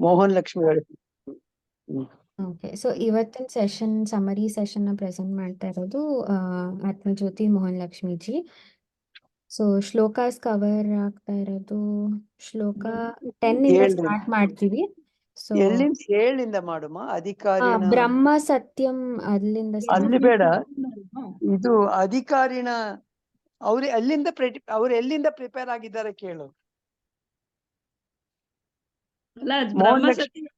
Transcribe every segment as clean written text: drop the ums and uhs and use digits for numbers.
ಮೋಹನ್ ಲಕ್ಷ್ಮಿ ಹೇಳಿ. Okay, so ಇವತ್ತಿನ session summary session ನ ಪ್ರೆಸೆಂಟ್ ಮಾಡ್ತಾ ಇರೋದು ಆತ್ಮಜ್ಯೋತಿ ಮೋಹನ್ ಲಕ್ಷ್ಮೀಜಿ. ಸೊ ಶ್ಲೋಕಾಸ್ ಕವರ್ ಆಗ್ತಾ ಇರೋದು ಶ್ಲೋಕ 10 ಇಂದ ಹೇಳ್ರಿ. ಸ್ಟಾರ್ಟ್ ಮಾಡ್ತೀವಿ. ಸೊ ಏಳಿಂದ ಮಾಡುಮ. ಅಧಿಕಾರಿಣ ಬ್ರಹ್ಮ ಸತ್ಯಂ ಅಲ್ಲಿಂದ ಅಲ್ಲಿ ಬೇಡ, ಇದು ಅಧಿಕಾರಿಣ ಅವ್ರು ಎಲ್ಲಿಂದ ಪ್ರಿಪೇರ್ ಆಗಿದ್ದಾರೆ ಕೇಳು. ಅಲ್ಲ ಮೋಹನ್ ಬ್ರಹ್ಮ ಲಕ್ಷ್ಮಿ ಸತ್ಯ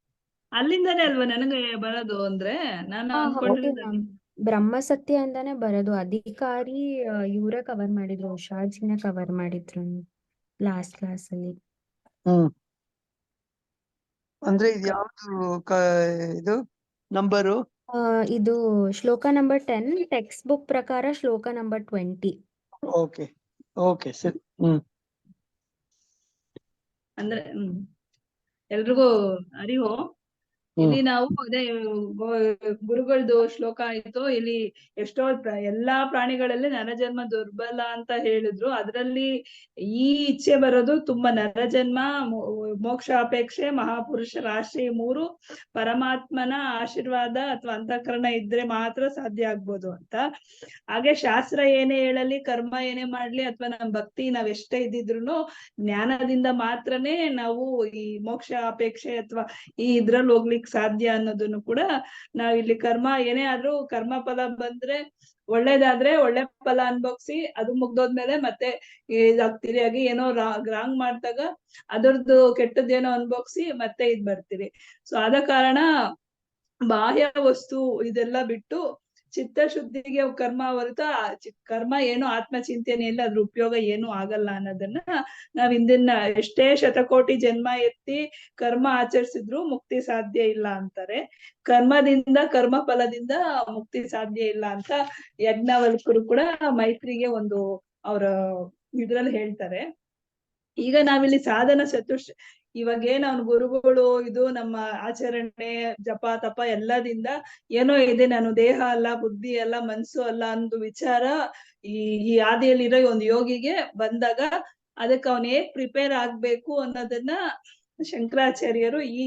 ಅಲ್ಲಿಂದಾನೇ ಅಲ್ವಾ ನನಗೆ ಬರೋದು ಅಂದ್ರೆ ನಾನು ಅನ್ಕೊಂಡಿರೋದು. ಬ್ರಹ್ಮ ಸತ್ಯ ಅಂತಾನೆ ಬರೋದು. ಅಧಿಕಾರಿ ಇವರೇ ಕವರ್ ಮಾಡಿದ್ರು, ಉಷಾಜಿನ ಕವರ್ ಮಾಡಿದ್ರು ಲಾಸ್ಟ್ ಕ್ಲಾಸ್ ಅಲ್ಲಿ. ಅಂದ್ರೆ ಇದು ಯಾವ್ದು ಇದು ನಂಬರು? ಇದು ಶ್ಲೋಕ ನಂಬರ್ 10, ಟೆಕ್ಸ್ಟ್ ಬುಕ್ ಪ್ರಕಾರ ಶ್ಲೋಕ ನಂಬರ್ 20. ಓಕೆ ಓಕೆ ಸರಿ. ಅಂದ್ರೆ ಎಲ್ರಿಗೂ ಅರಿವು. ಇಲ್ಲಿ ನಾವು ಅದೇ ಗುರುಗಳದ್ದು ಶ್ಲೋಕ ಆಯ್ತು. ಇಲ್ಲಿ ಎಷ್ಟೋ ಎಲ್ಲಾ ಪ್ರಾಣಿಗಳಲ್ಲಿ ನರಜನ್ಮ ದುರ್ಬಲ ಅಂತ ಹೇಳಿದ್ರು. ಅದರಲ್ಲಿ ಈ ಇಚ್ಛೆ ಬರೋದು ತುಂಬಾ ನರಜನ್ಮ, ಮೋಕ್ಷ ಅಪೇಕ್ಷೆ, ಮಹಾಪುರುಷರ ಆಶ್ರಯ, 3 ಪರಮಾತ್ಮನ ಆಶೀರ್ವಾದ ಅಥವಾ ಅಂತಃಕರಣ ಇದ್ರೆ ಮಾತ್ರ ಸಾಧ್ಯ ಆಗ್ಬೋದು ಅಂತ. ಹಾಗೆ ಶಾಸ್ತ್ರ ಏನೇ ಹೇಳಲಿ, ಕರ್ಮ ಏನೇ ಮಾಡ್ಲಿ, ಅಥವಾ ನಮ್ ಭಕ್ತಿ ನಾವ್ ಎಷ್ಟೇ ಇದ್ದಿದ್ರು ಜ್ಞಾನದಿಂದ ಮಾತ್ರನೇ ನಾವು ಈ ಮೋಕ್ಷ ಅಪೇಕ್ಷೆ ಅಥವಾ ಈ ಇದ್ರಲ್ಲಿ ಹೋಗ್ಲಿಕ್ಕೆ ಸಾಧ್ಯ ಅನ್ನೋದನ್ನು ಕೂಡ ನಾವ್ ಇಲ್ಲಿ ಕರ್ಮ ಏನೇ ಆದ್ರೂ ಕರ್ಮ ಫಲ ಬಂದ್ರೆ ಒಳ್ಳೇದಾದ್ರೆ ಒಳ್ಳೆ ಫಲ ಅನ್ಭೋಗ್ಸಿ ಅದು ಮುಗ್ದೋದ್ಮೇಲೆ ಮತ್ತೆ ತಿರಿಯಾಗಿ ಏನೋ ರಾಂಗ್ ಮಾಡಿದಾಗ ಅದರದ್ದು ಕೆಟ್ಟದ್ದೇನೋ ಅನ್ಭೋಗ್ಸಿ ಮತ್ತೆ ಇದ್ ಬರ್ತೀರಿ. ಸೊ ಆದ ಕಾರಣ ಬಾಹ್ಯ ವಸ್ತು ಇದೆಲ್ಲ ಬಿಟ್ಟು ಚಿತ್ತಶುದ್ಧಿಗೆ ಕರ್ಮ ಹೊರತು ಕರ್ಮ ಏನು ಆತ್ಮಚಿಂತನೆ ಇಲ್ಲ, ಅದ್ರ ಉಪಯೋಗ ಏನು ಆಗಲ್ಲ ಅನ್ನೋದನ್ನ ನಾವ್ ಹಿಂದಿನ ಎಷ್ಟೇ ಶತಕೋಟಿ ಜನ್ಮ ಎತ್ತಿ ಕರ್ಮ ಆಚರಿಸಿದ್ರು ಮುಕ್ತಿ ಸಾಧ್ಯ ಇಲ್ಲ ಅಂತಾರೆ. ಕರ್ಮದಿಂದ ಕರ್ಮ ಫಲದಿಂದ ಮುಕ್ತಿ ಸಾಧ್ಯ ಇಲ್ಲ ಅಂತ ಯಜ್ಞವಲ್ಕರು ಕೂಡ ಮೈತ್ರಿಗೆ ಒಂದು ಅವರ ಇದ್ರಲ್ಲಿ ಹೇಳ್ತಾರೆ. ಈಗ ನಾವಿಲ್ಲಿ ಸಾಧನ ಇವಾಗ ಏನ್ ಅವ್ನ ಗುರುಗಳು ಇದು ನಮ್ಮ ಆಚರಣೆ ಜಪ ತಪ ಎಲ್ಲದಿಂದ ಏನೋ ಇದೆ, ನಾನು ದೇಹ ಅಲ್ಲ, ಬುದ್ಧಿ ಅಲ್ಲ, ಮನ್ಸು ಅಲ್ಲ ಅನ್ನೋ ವಿಚಾರ ಈ ಆದಿಯಲ್ಲಿರೋ ಒಂದು ಯೋಗಿಗೆ ಬಂದಾಗ ಅದಕ್ಕೆ ಅವನ್ ಹೇಗ್ ಪ್ರಿಪೇರ್ ಆಗ್ಬೇಕು ಅನ್ನೋದನ್ನ ಶಂಕರಾಚಾರ್ಯರು ಈ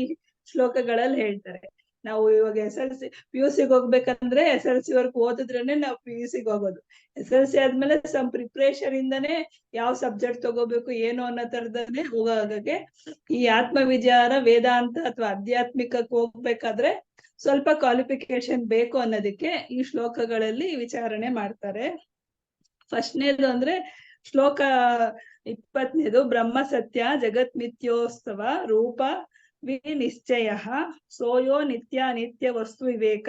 ಶ್ಲೋಕಗಳಲ್ಲಿ ಹೇಳ್ತಾರೆ. ನಾವು ಇವಾಗ SLC PUC ಹೋಗ್ಬೇಕಂದ್ರೆ SLC ವರ್ಗು ಓದಿದ್ರೇನೆ ನಾವು PUC ಹೋಗೋದು. SLC ಆದ್ಮೇಲೆ ಸಮ್ ಪ್ರಿಪ್ರೇಷನ್ ಇಂದಾನೆ ಯಾವ ಸಬ್ಜೆಕ್ಟ್ ತಗೋಬೇಕು ಏನು ಅನ್ನೋ ತರದನ್ನೇ ಹೋಗೋಕೆ ಈ ಆತ್ಮ ವಿಚಾರ ವೇದಾಂತ ಅಥವಾ ಆಧ್ಯಾತ್ಮಿಕಕ್ಕೆ ಹೋಗ್ಬೇಕಾದ್ರೆ ಸ್ವಲ್ಪ ಕ್ವಾಲಿಫಿಕೇಶನ್ ಬೇಕು ಅನ್ನೋದಕ್ಕೆ ಈ ಶ್ಲೋಕಗಳಲ್ಲಿ ವಿಚಾರಣೆ ಮಾಡ್ತಾರೆ. ಫಸ್ಟ್ನೇದು ಅಂದ್ರೆ ಶ್ಲೋಕ 20ನೇದು ಬ್ರಹ್ಮ ಸತ್ಯ ಜಗತ್ ಮಿಥ್ಯೋತ್ಸವ ರೂಪ ವಿನಿಶ್ಚಯ ಸೋಯೋ ನಿತ್ಯ ಅನಿತ್ಯ ವಸ್ತು ವಿವೇಕ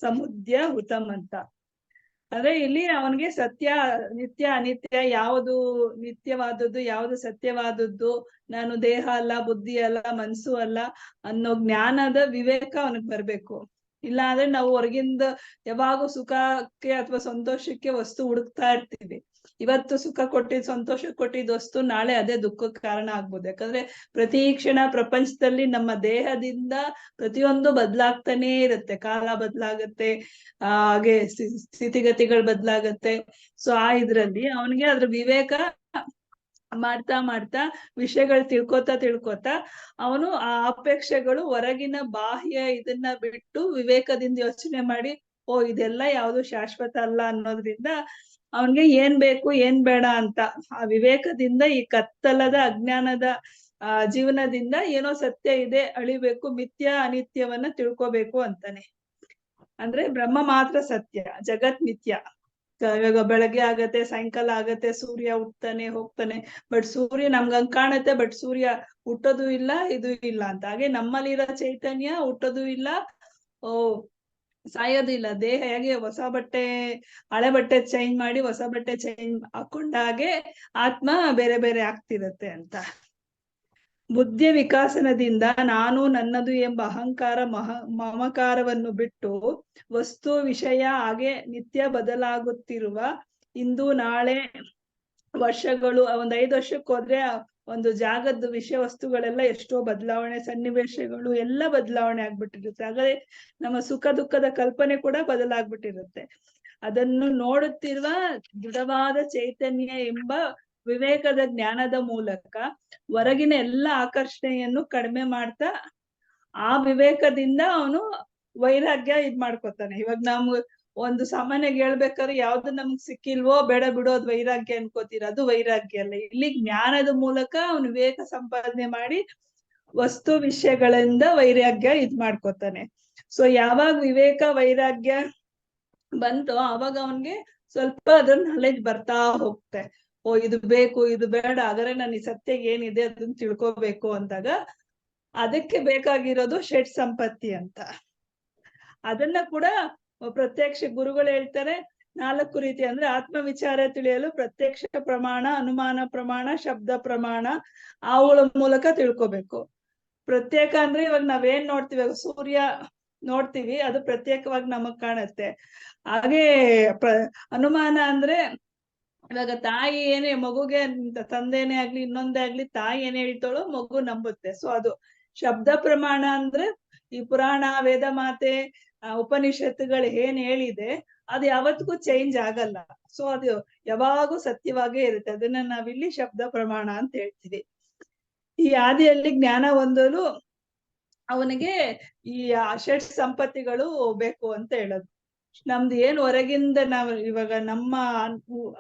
ಸಮುದ್ಯ ಹುತಮ್ ಅಂತ. ಅಂದ್ರೆ ಇಲ್ಲಿ ಅವನಿಗೆ ಸತ್ಯ ನಿತ್ಯ ಅನಿತ್ಯ, ಯಾವುದು ನಿತ್ಯವಾದದ್ದು ಯಾವುದು ಸತ್ಯವಾದದ್ದು, ನಾನು ದೇಹ ಅಲ್ಲ, ಬುದ್ಧಿ ಅಲ್ಲ, ಮನ್ಸು ಅಲ್ಲ ಅನ್ನೋ ಜ್ಞಾನದ ವಿವೇಕ ಅವನಿಗೆ ಬರ್ಬೇಕು. ಇಲ್ಲ ಅಂದ್ರೆ ನಾವು ಹೊರಗಿಂದ ಯಾವಾಗೂ ಸುಖಕ್ಕೆ ಅಥವಾ ಸಂತೋಷಕ್ಕೆ ವಸ್ತು ಹುಡುಕ್ತಾ ಇರ್ತೀವಿ. ಇವತ್ತು ಸುಖ ಕೊಟ್ಟಿದ್ ಸಂತೋಷ ಕೊಟ್ಟಿದ್ ವಸ್ತು ನಾಳೆ ಅದೇ ದುಃಖಕ್ಕೆ ಕಾರಣ ಆಗ್ಬೋದು. ಯಾಕಂದ್ರೆ ಪ್ರತಿ ಕ್ಷಣ ಪ್ರಪಂಚದಲ್ಲಿ ನಮ್ಮ ದೇಹದಿಂದ ಪ್ರತಿಯೊಂದು ಬದಲಾಗ್ತಾನೆ ಇರುತ್ತೆ. ಕಾಲ ಬದಲಾಗತ್ತೆ, ಹಾಗೆ ಸ್ಥಿತಿಗತಿಗಳು ಬದಲಾಗತ್ತೆ. ಸೊ ಇದ್ರಲ್ಲಿ ಅವನಿಗೆ ಅದ್ರ ವಿವೇಕ ಮಾಡ್ತಾ ಮಾಡ್ತಾ ವಿಷಯಗಳು ತಿಳ್ಕೊತಾ ಅವನು ಆ ಅಪೇಕ್ಷೆಗಳು ಹೊರಗಿನ ಬಾಹ್ಯ ಇದನ್ನ ಬಿಟ್ಟು ವಿವೇಕದಿಂದ ಯೋಚನೆ ಮಾಡಿ ಇದೆಲ್ಲ ಯಾವುದು ಶಾಶ್ವತ ಅಲ್ಲ ಅನ್ನೋದ್ರಿಂದ ಅವನ್ಗೆ ಏನ್ ಬೇಕು ಏನ್ ಬೇಡ ಅಂತ ಆ ವಿವೇಕದಿಂದ ಈ ಕತ್ತಲದ ಅಜ್ಞಾನದ ಜೀವನದಿಂದ ಏನೋ ಸತ್ಯ ಇದೆ ಅಳಿಬೇಕು, ಮಿಥ್ಯ ಅನಿತ್ಯವನ್ನ ತಿಳ್ಕೊಬೇಕು ಅಂತಾನೆ. ಅಂದ್ರೆ ಬ್ರಹ್ಮ ಮಾತ್ರ ಸತ್ಯ, ಜಗತ್ ಮಿಥ್ಯ. ಇವಾಗ ಬೆಳಗ್ಗೆ ಆಗತ್ತೆ, ಸಾಯಂಕಾಲ ಆಗತ್ತೆ, ಸೂರ್ಯ ಹುಟ್ತಾನೆ ಹೋಗ್ತಾನೆ, ಬಟ್ ಸೂರ್ಯ ನಮ್ಗಂಗ್ ಕಾಣತ್ತೆ, ಬಟ್ ಸೂರ್ಯ ಹುಟ್ಟೋದು ಇಲ್ಲ ಇದು ಇಲ್ಲ ಅಂತ. ಹಾಗೆ ನಮ್ಮಲ್ಲಿರೋ ಚೈತನ್ಯ ಹುಟ್ಟೋದು ಇಲ್ಲ, ಸಾಯೋದು ಇಲ್ಲ. ದೇಹ ಹೇಗೆ ಹೊಸ ಬಟ್ಟೆ ಹಳೆ ಬಟ್ಟೆ ಚೇಂಜ್ ಮಾಡಿ ಹೊಸ ಬಟ್ಟೆ ಚೇಂಜ್ ಹಾಕೊಂಡಾಗೆ ಆತ್ಮ ಬೇರೆ ಬೇರೆ ಆಗ್ತಿರತ್ತೆ ಅಂತ. ಬುದ್ಧಿಯ ವಿಕಾಸನದಿಂದ ನಾನು ನನ್ನದು ಎಂಬ ಅಹಂಕಾರ ಮಮಕಾರವನ್ನು ಬಿಟ್ಟು ವಸ್ತು ವಿಷಯ ಹಾಗೆ ನಿತ್ಯ ಬದಲಾಗುತ್ತಿರುವ ಇಂದು ನಾಳೆ ವರ್ಷಗಳು, 5 ವರ್ಷಕ್ಕೆ ಹೋದ್ರೆ ಒಂದು ಜಾಗದ ವಿಷಯ ವಸ್ತುಗಳೆಲ್ಲ ಎಷ್ಟೋ ಬದಲಾವಣೆ, ಸನ್ನಿವೇಶಗಳು ಎಲ್ಲ ಬದಲಾವಣೆ ಆಗ್ಬಿಟ್ಟಿರುತ್ತೆ. ಹಾಗಾದ್ರೆ ನಮ್ಮ ಸುಖ ದುಃಖದ ಕಲ್ಪನೆ ಕೂಡ ಬದಲಾಗ್ಬಿಟ್ಟಿರುತ್ತೆ. ಅದನ್ನು ನೋಡುತ್ತಿರುವ ದೃಢವಾದ ಚೈತನ್ಯ ಎಂಬ ವಿವೇಕದ ಜ್ಞಾನದ ಮೂಲಕ ಹೊರಗಿನ ಎಲ್ಲ ಆಕರ್ಷಣೆಯನ್ನು ಕಡಿಮೆ ಮಾಡ್ತಾ ಆ ವಿವೇಕದಿಂದ ಅವನು ವೈರಾಗ್ಯ ಇದ್ ಮಾಡ್ಕೊತಾನೆ. ಇವಾಗ ನಾವು ಒಂದು ಸಾಮಾನ್ಯವಾಗಿ ಹೇಳ್ಬೇಕಾದ್ರೆ ಯಾವ್ದು ನಮ್ಗ್ ಸಿಕ್ಕಿಲ್ವೋ ಬೇಡ ಬಿಡೋದ್ ವೈರಾಗ್ಯ ಅನ್ಕೋತೀರ, ಅದು ವೈರಾಗ್ಯ ಅಲ್ಲ. ಇಲ್ಲಿ ಜ್ಞಾನದ ಮೂಲಕ ಅವನು ವಿವೇಕ ಸಂಪಾದನೆ ಮಾಡಿ ವಸ್ತು ವಿಷಯಗಳಿಂದ ವೈರಾಗ್ಯ ಇದ್ ಮಾಡ್ಕೊತಾನೆ. ಸೊ ಯಾವಾಗ ವಿವೇಕ ವೈರಾಗ್ಯ ಬಂತೋ ಅವಾಗ ಅವನ್ಗೆ ಸ್ವಲ್ಪ ಅದ್ರ ನಾಲೆಜ್ ಬರ್ತಾ ಹೋಗುತ್ತೆ. ಓ ಇದು ಬೇಕು ಇದು ಬೇಡ, ಹಾಗಾದ್ರೆ ನಾನು ಈ ಸತ್ಯ ಏನಿದೆ ಅದನ್ನ ತಿಳ್ಕೊಬೇಕು ಅಂದಾಗ ಅದಕ್ಕೆ ಬೇಕಾಗಿರೋದು ಷಟ್ ಸಂಪತ್ತಿ ಅಂತ. ಅದನ್ನ ಕೂಡ ಪ್ರತ್ಯಕ್ಷ ಗುರುಗಳು ಹೇಳ್ತಾರೆ 4 ರೀತಿ. ಅಂದ್ರೆ ಆತ್ಮ ವಿಚಾರ ತಿಳಿಯಲು ಪ್ರತ್ಯಕ್ಷ ಪ್ರಮಾಣ, ಅನುಮಾನ ಪ್ರಮಾಣ, ಶಬ್ದ ಪ್ರಮಾಣ, ಅವುಗಳ ಮೂಲಕ ತಿಳ್ಕೊಬೇಕು. ಪ್ರತ್ಯೇಕ ಅಂದ್ರೆ ಇವಾಗ ನಾವೇನ್ ನೋಡ್ತೀವಿ, ಸೂರ್ಯ ನೋಡ್ತೀವಿ, ಅದು ಪ್ರತ್ಯೇಕವಾಗಿ ನಮಗ್ ಕಾಣುತ್ತೆ. ಹಾಗೆ ಅನುಮಾನ ಅಂದ್ರೆ ಇವಾಗ ತಾಯಿ ಏನೇ ಮಗುಗೆ ತಂದೆನೇ ಆಗ್ಲಿ ಇನ್ನೊಂದೇ ಆಗ್ಲಿ ತಾಯಿ ಏನ್ ಹೇಳ್ತಾಳೋ ಮಗು ನಂಬುತ್ತೆ. ಸೊ ಅದು ಶಬ್ದ ಪ್ರಮಾಣ ಅಂದ್ರೆ ಈ ಪುರಾಣ ವೇದ ಮಾತೆ ಉಪನಿಷತ್ತುಗಳು ಏನ್ ಹೇಳಿದೆ ಅದು ಯಾವತ್ತಿಗೂ ಚೇಂಜ್ ಆಗಲ್ಲ. ಸೊ ಅದು ಯಾವಾಗೂ ಸತ್ಯವಾಗೇ ಇರುತ್ತೆ. ಅದನ್ನ ನಾವಿಲ್ಲಿ ಶಬ್ದ ಪ್ರಮಾಣ ಅಂತ ಹೇಳ್ತೀವಿ. ಈ ಆದಿಯಲ್ಲಿ ಜ್ಞಾನ ಹೊಂದಲು ಅವನಿಗೆ ಈ ಷಟ್ ಸಂಪತ್ತಿಗಳು ಬೇಕು ಅಂತ ಹೇಳೋದು. ನಮ್ದು ಏನ್ ಹೊರಗಿಂದ ನಾವು ಇವಾಗ ನಮ್ಮ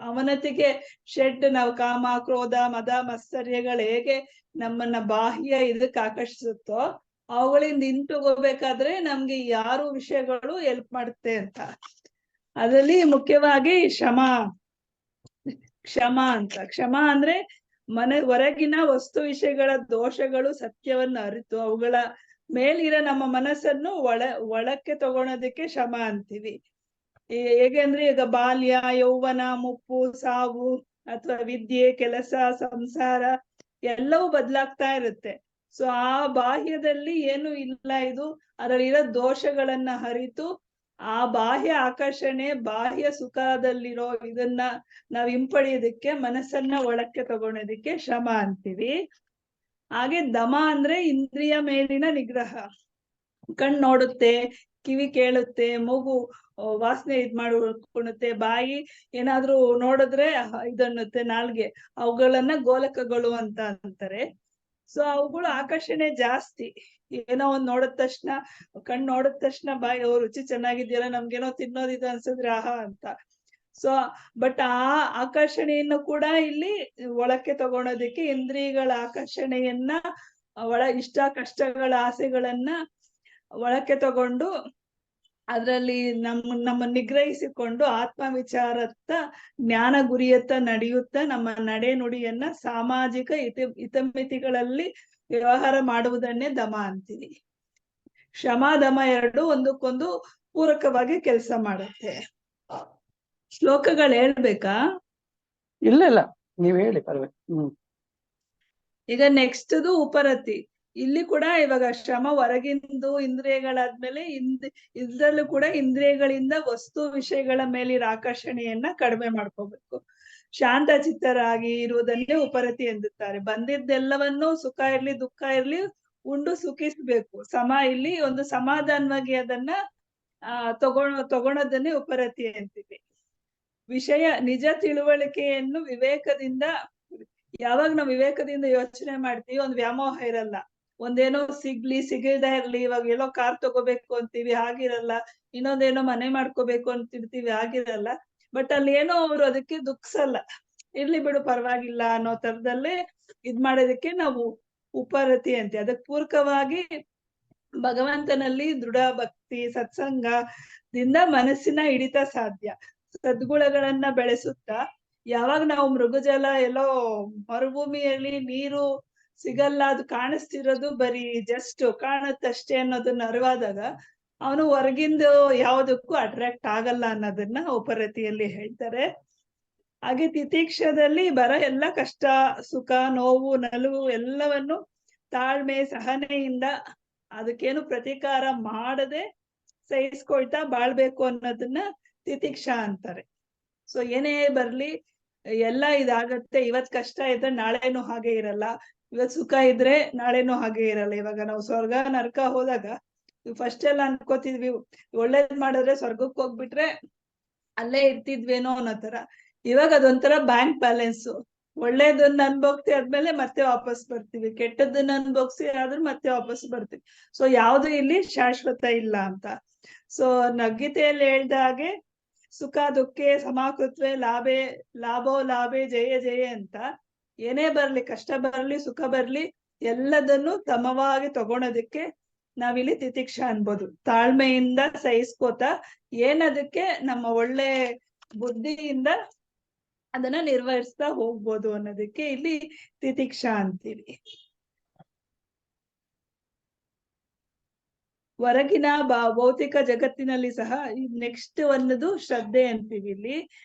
ಅವನತಿಗೆ ಷಡ್, ನಾವು ಕಾಮ ಕ್ರೋಧ ಮದ ಮತ್ಸರ್ಯಗಳು ಹೇಗೆ ನಮ್ಮನ್ನ ಬಾಹ್ಯ ಇದಕ್ಕೆ ಆಕರ್ಷಿಸುತ್ತೋ ಅವುಗಳಿಂದ ಹಿಂತುಗೋಬೇಕಾದ್ರೆ ನಮ್ಗೆ ಯಾರು ವಿಷಯಗಳು ಹೆಲ್ಪ್ ಮಾಡುತ್ತೆ ಅಂತ. ಅದರಲ್ಲಿ ಮುಖ್ಯವಾಗಿ ಕ್ಷಮ ಅಂತ. ಕ್ಷಮ ಅಂದ್ರೆ ಹೊರಗಿನ ವಸ್ತು ವಿಷಯಗಳ ದೋಷಗಳು ಸತ್ಯವನ್ನ ಅರಿತು ಅವುಗಳ ಮೇಲಿರೋ ನಮ್ಮ ಮನಸ್ಸನ್ನು ಒಳಕ್ಕೆ ತಗೊಳೋದಕ್ಕೆ ಕ್ಷಮ ಅಂತೀವಿ. ಹೇಗೆ ಅಂದ್ರೆ ಈಗ ಬಾಲ್ಯ, ಯೌವನ, ಮುಪ್ಪು, ಸಾವು ಅಥವಾ ವಿದ್ಯೆ, ಕೆಲಸ, ಸಂಸಾರ ಎಲ್ಲವೂ ಬದಲಾಗ್ತಾ ಇರುತ್ತೆ. ಸೊ ಆ ಬಾಹ್ಯದಲ್ಲಿ ಏನು ಇಲ್ಲ, ಇದು ಅದರಲ್ಲಿರೋ ದೋಷಗಳನ್ನ ಅರಿತು ಆ ಬಾಹ್ಯ ಆಕರ್ಷಣೆ, ಬಾಹ್ಯ ಸುಖದಲ್ಲಿರೋ ಇದನ್ನ ನಾವ್ ಹಿಂಪಡೆಯೋದಕ್ಕೆ ಮನಸ್ಸನ್ನ ಒಳಕ್ಕೆ ತಗೊಳೋದಕ್ಕೆ ಶ್ರಮ ಅಂತೀವಿ. ಹಾಗೆ ದಮ ಅಂದ್ರೆ ಇಂದ್ರಿಯ ಮೇಲಿನ ನಿಗ್ರಹ. ಕಣ್ ನೋಡುತ್ತೆ, ಕಿವಿ ಕೇಳುತ್ತೆ, ಮೂಗು ವಾಸನೆ ಮಾಡ್ಕೊಳ್ಳುತ್ತೆ, ಬಾಯಿ ಏನಾದ್ರೂ ನೋಡಿದ್ರೆ ಇದನ್ನುತ್ತೆ, ನಾಲ್ಗೆ, ಅವುಗಳನ್ನ ಗೋಲಕಗಳು ಅಂತ ಅಂತಾರೆ. ಸೊ ಅವುಗಳು ಆಕರ್ಷಣೆ ಜಾಸ್ತಿ. ಏನೋ ಒಂದ್ ನೋಡಿದ ತಕ್ಷಣ, ಕಣ್ ನೋಡಿದ ತಕ್ಷಣ ಬಾಯಿ ರುಚಿ ಚೆನ್ನಾಗಿದ್ಯಲ್ಲ, ನಮ್ಗೇನೋ ತಿನ್ನೋದಿದೆ ಅನ್ಸಿದ್ರೆ ಆಹಾ ಅಂತ. ಸೊ ಬಟ್ ಆ ಆಕರ್ಷಣೆಯನ್ನು ಕೂಡ ಇಲ್ಲಿ ಒಳಕ್ಕೆ ತಗೊಳೋದಕ್ಕೆ ಇಂದ್ರಿಯಗಳ ಆಕರ್ಷಣೆಯನ್ನ ಇಷ್ಟ ಕಷ್ಟಗಳ ಆಸೆಗಳನ್ನ ಒಳಕ್ಕೆ ತಗೊಂಡು ಅದರಲ್ಲಿ ನಮ್ಮ ನಿಗ್ರಹಿಸಿಕೊಂಡು ಆತ್ಮ ವಿಚಾರತ್ತ ಜ್ಞಾನ ಗುರಿಯತ್ತ ನಡೆಯುತ್ತಾ ನಮ್ಮ ನಡೆ ನುಡಿಯನ್ನ ಸಾಮಾಜಿಕ ಹಿತಮಿತಿಗಳಲ್ಲಿ ವ್ಯವಹಾರ ಮಾಡುವುದನ್ನೇ ದಮ ಅಂತೀವಿ. ಕ್ಷಮ ದಮ ಎರಡು ಒಂದಕ್ಕೊಂದು ಪೂರಕವಾಗಿ ಕೆಲಸ ಮಾಡುತ್ತೆ. ಶ್ಲೋಕಗಳು ಹೇಳ್ಬೇಕಾ? ಇಲ್ಲ ನೀವ್ ಹೇಳಿ ಪರವಾಗಿಲ್ಲ. ಈಗ ನೆಕ್ಸ್ಟ್ದು ಉಪರತಿ. ಇಲ್ಲಿ ಕೂಡ ಇವಾಗ ಶ್ರಮ ಹೊರಗಿಂದು ಇಂದ್ರಿಯಗಳಾದ್ಮೇಲೆ ಇದ್ರಲ್ಲೂ ಕೂಡ ಇಂದ್ರಿಯಗಳಿಂದ ವಸ್ತು ವಿಷಯಗಳ ಮೇಲಿರೋ ಆಕರ್ಷಣೆಯನ್ನ ಕಡಿಮೆ ಮಾಡ್ಕೋಬೇಕು. ಶಾಂತ ಚಿತ್ತರಾಗಿ ಇರುವುದನ್ನೇ ಉಪರತಿ ಎಂದುತ್ತಾರೆ. ಬಂದಿದ್ದೆಲ್ಲವನ್ನು ಸುಖ ಇರ್ಲಿ ದುಃಖ ಇರ್ಲಿ ಉಂಡು ಸುಖಿಸ್ಬೇಕು. ಇಲ್ಲಿ ಒಂದು ಸಮಾಧಾನವಾಗಿ ಅದನ್ನ ತಗೊಳೋದನ್ನೇ ಉಪರತಿ ಅಂತೀವಿ. ವಿಷಯ ನಿಜ ತಿಳುವಳಿಕೆಯನ್ನು ವಿವೇಕದಿಂದ, ಯಾವಾಗ ನಾವು ವಿವೇಕದಿಂದ ಯೋಚನೆ ಮಾಡ್ತೀವಿ ಒಂದ್ ವ್ಯಾಮೋಹ ಇರಲ್ಲ. ಒಂದೇನೋ ಸಿಗದೇ ಇರ್ಲಿ, ಇವಾಗ ಎಲ್ಲೋ ಕಾರ್ ತಗೋಬೇಕು ಅಂತೀವಿ ಆಗಿರಲ್ಲ, ಇನ್ನೊಂದೇನೋ ಮನೆ ಮಾಡ್ಕೋಬೇಕು ಅಂತಿರ್ತೀವಿ ಆಗಿರಲ್ಲ. ಬಟ್ ಅಲ್ಲಿ ಏನೋ ಅವ್ರು ಅದಕ್ಕೆ ದುಃಖಸಲ್ಲ, ಇರ್ಲಿ ಬಿಡು ಪರವಾಗಿಲ್ಲ ಅನ್ನೋ ತರದಲ್ಲೇ ಇದ್ ಮಾಡೋದಕ್ಕೆ ನಾವು ಉಪರತಿ ಅಂತೀವಿ. ಅದಕ್ಕೆ ಪೂರಕವಾಗಿ ಭಗವಂತನಲ್ಲಿ ದೃಢ ಭಕ್ತಿ ಸತ್ಸಂಗದಿಂದ ಮನಸ್ಸಿನ ಹಿಡಿತ ಸಾಧ್ಯ. ಸದ್ಗುಣಗಳನ್ನ ಬೆಳೆಸುತ್ತಾ ಯಾವಾಗ ನಾವು ಮೃಗಜಲ ಎಲ್ಲೋ ಮರುಭೂಮಿಯಲ್ಲಿ ನೀರು ಸಿಗಲ್ಲ, ಅದು ಕಾಣಿಸ್ತಿರೋದು ಬರೀ ಜಸ್ಟ್ ಕಾಣುತ್ತಷ್ಟೇ ಅನ್ನೋದನ್ನ ಅರಿವಾದಾಗ ಅವನು ಹೊರಗಿಂದ ಯಾವುದಕ್ಕೂ ಅಟ್ರಾಕ್ಟ್ ಆಗಲ್ಲ ಅನ್ನೋದನ್ನ ಉಪರತಿಯಲ್ಲಿ ಹೇಳ್ತಾರೆ. ಹಾಗೆ ತಿತಿಕ್ಷದಲ್ಲಿ ಎಲ್ಲ ಕಷ್ಟ ಸುಖ ನೋವು ನಲುವು ಎಲ್ಲವನ್ನು ತಾಳ್ಮೆ ಸಹನೆಯಿಂದ ಅದಕ್ಕೇನು ಪ್ರತಿಕಾರ ಮಾಡದೆ ಸಹಿಸ್ಕೊಳ್ತಾ ಬಾಳ್ಬೇಕು ಅನ್ನೋದನ್ನ ತಿತಿಕ್ಷಾ ಅಂತಾರೆ. ಸೊ ಏನೇ ಬರ್ಲಿ ಎಲ್ಲ ಇದಾಗತ್ತೆ. ಇವತ್ ಕಷ್ಟ ಇದ್ರೆ ನಾಳೆನೂ ಹಾಗೆ ಇರಲ್ಲ, ಇವತ್ ಸುಖ ಇದ್ರೆ ನಾಳೆನೂ ಹಾಗೆ ಇರಲ್ಲ. ಇವಾಗ ನಾವು ಸ್ವರ್ಗ ನರಕ ಹೋದಾಗ ಫಸ್ಟ್ ಎಲ್ಲ ಅನ್ಕೋತಿದ್ವಿ ಒಳ್ಳೇದ್ ಮಾಡಿದ್ರೆ ಸ್ವರ್ಗಕ್ಕೆ ಹೋಗ್ಬಿಟ್ರೆ ಅಲ್ಲೇ ಇರ್ತಿದ್ವೇನೋ ಅನ್ನೋ ತರ. ಇವಾಗ ಅದೊಂಥರ ಬ್ಯಾಂಕ್ ಬ್ಯಾಲೆನ್ಸ್. ಒಳ್ಳೇದನ್ನ ಅನ್ಭೋಗ್ತಿ ಆದ್ಮೇಲೆ ಮತ್ತೆ ವಾಪಸ್ ಬರ್ತೀವಿ, ಕೆಟ್ಟದ್ದನ್ನ ಅನ್ಭೋಗ್ಸಿ ಆದ್ರೂ ಮತ್ತೆ ವಾಪಸ್ ಬರ್ತೀವಿ. ಸೊ ಯಾವ್ದು ಇಲ್ಲಿ ಶಾಶ್ವತ ಇಲ್ಲ ಅಂತ. ಸೊ ನಗ್ಗೀತೆಯಲ್ಲಿ ಹೇಳ್ದ ಹಾಗೆ ಸುಖ ದುಃಖೆ ಸಮಾಕೃತ್ವೆ ಲಾಭೋ ಲಾಭೆ ಜಯ ಜಯ ಅಂತ, ಏನೇ ಬರ್ಲಿ, ಕಷ್ಟ ಬರ್ಲಿ ಸುಖ ಬರ್ಲಿ, ಎಲ್ಲದನ್ನು ಸಮವಾಗಿ ತಗೊಳೋದಕ್ಕೆ ನಾವಿಲ್ಲಿ ತಿತಿಕ್ಷಾ ಅನ್ಬೋದು. ತಾಳ್ಮೆಯಿಂದ ಸಹಿಸ್ಕೋತ ಏನದಕ್ಕೆ ನಮ್ಮ ಒಳ್ಳೆ ಬುದ್ಧಿಯಿಂದ ಅದನ್ನ ನಿರ್ವಹಿಸ್ತಾ ಹೋಗ್ಬೋದು ಅನ್ನೋದಕ್ಕೆ ಇಲ್ಲಿ ತಿತಿಕ್ಷಾ ಅಂತೀವಿ. ಹೊರಗಿನ ಭೌತಿಕ ಜಗತ್ತಿನಲ್ಲಿ ಸಹ ನೆಕ್ಸ್ಟ್ ಅನ್ನೋದು ಶ್ರದ್ಧೆ ಅಂತೀವಿ. ಇಲ್ಲಿ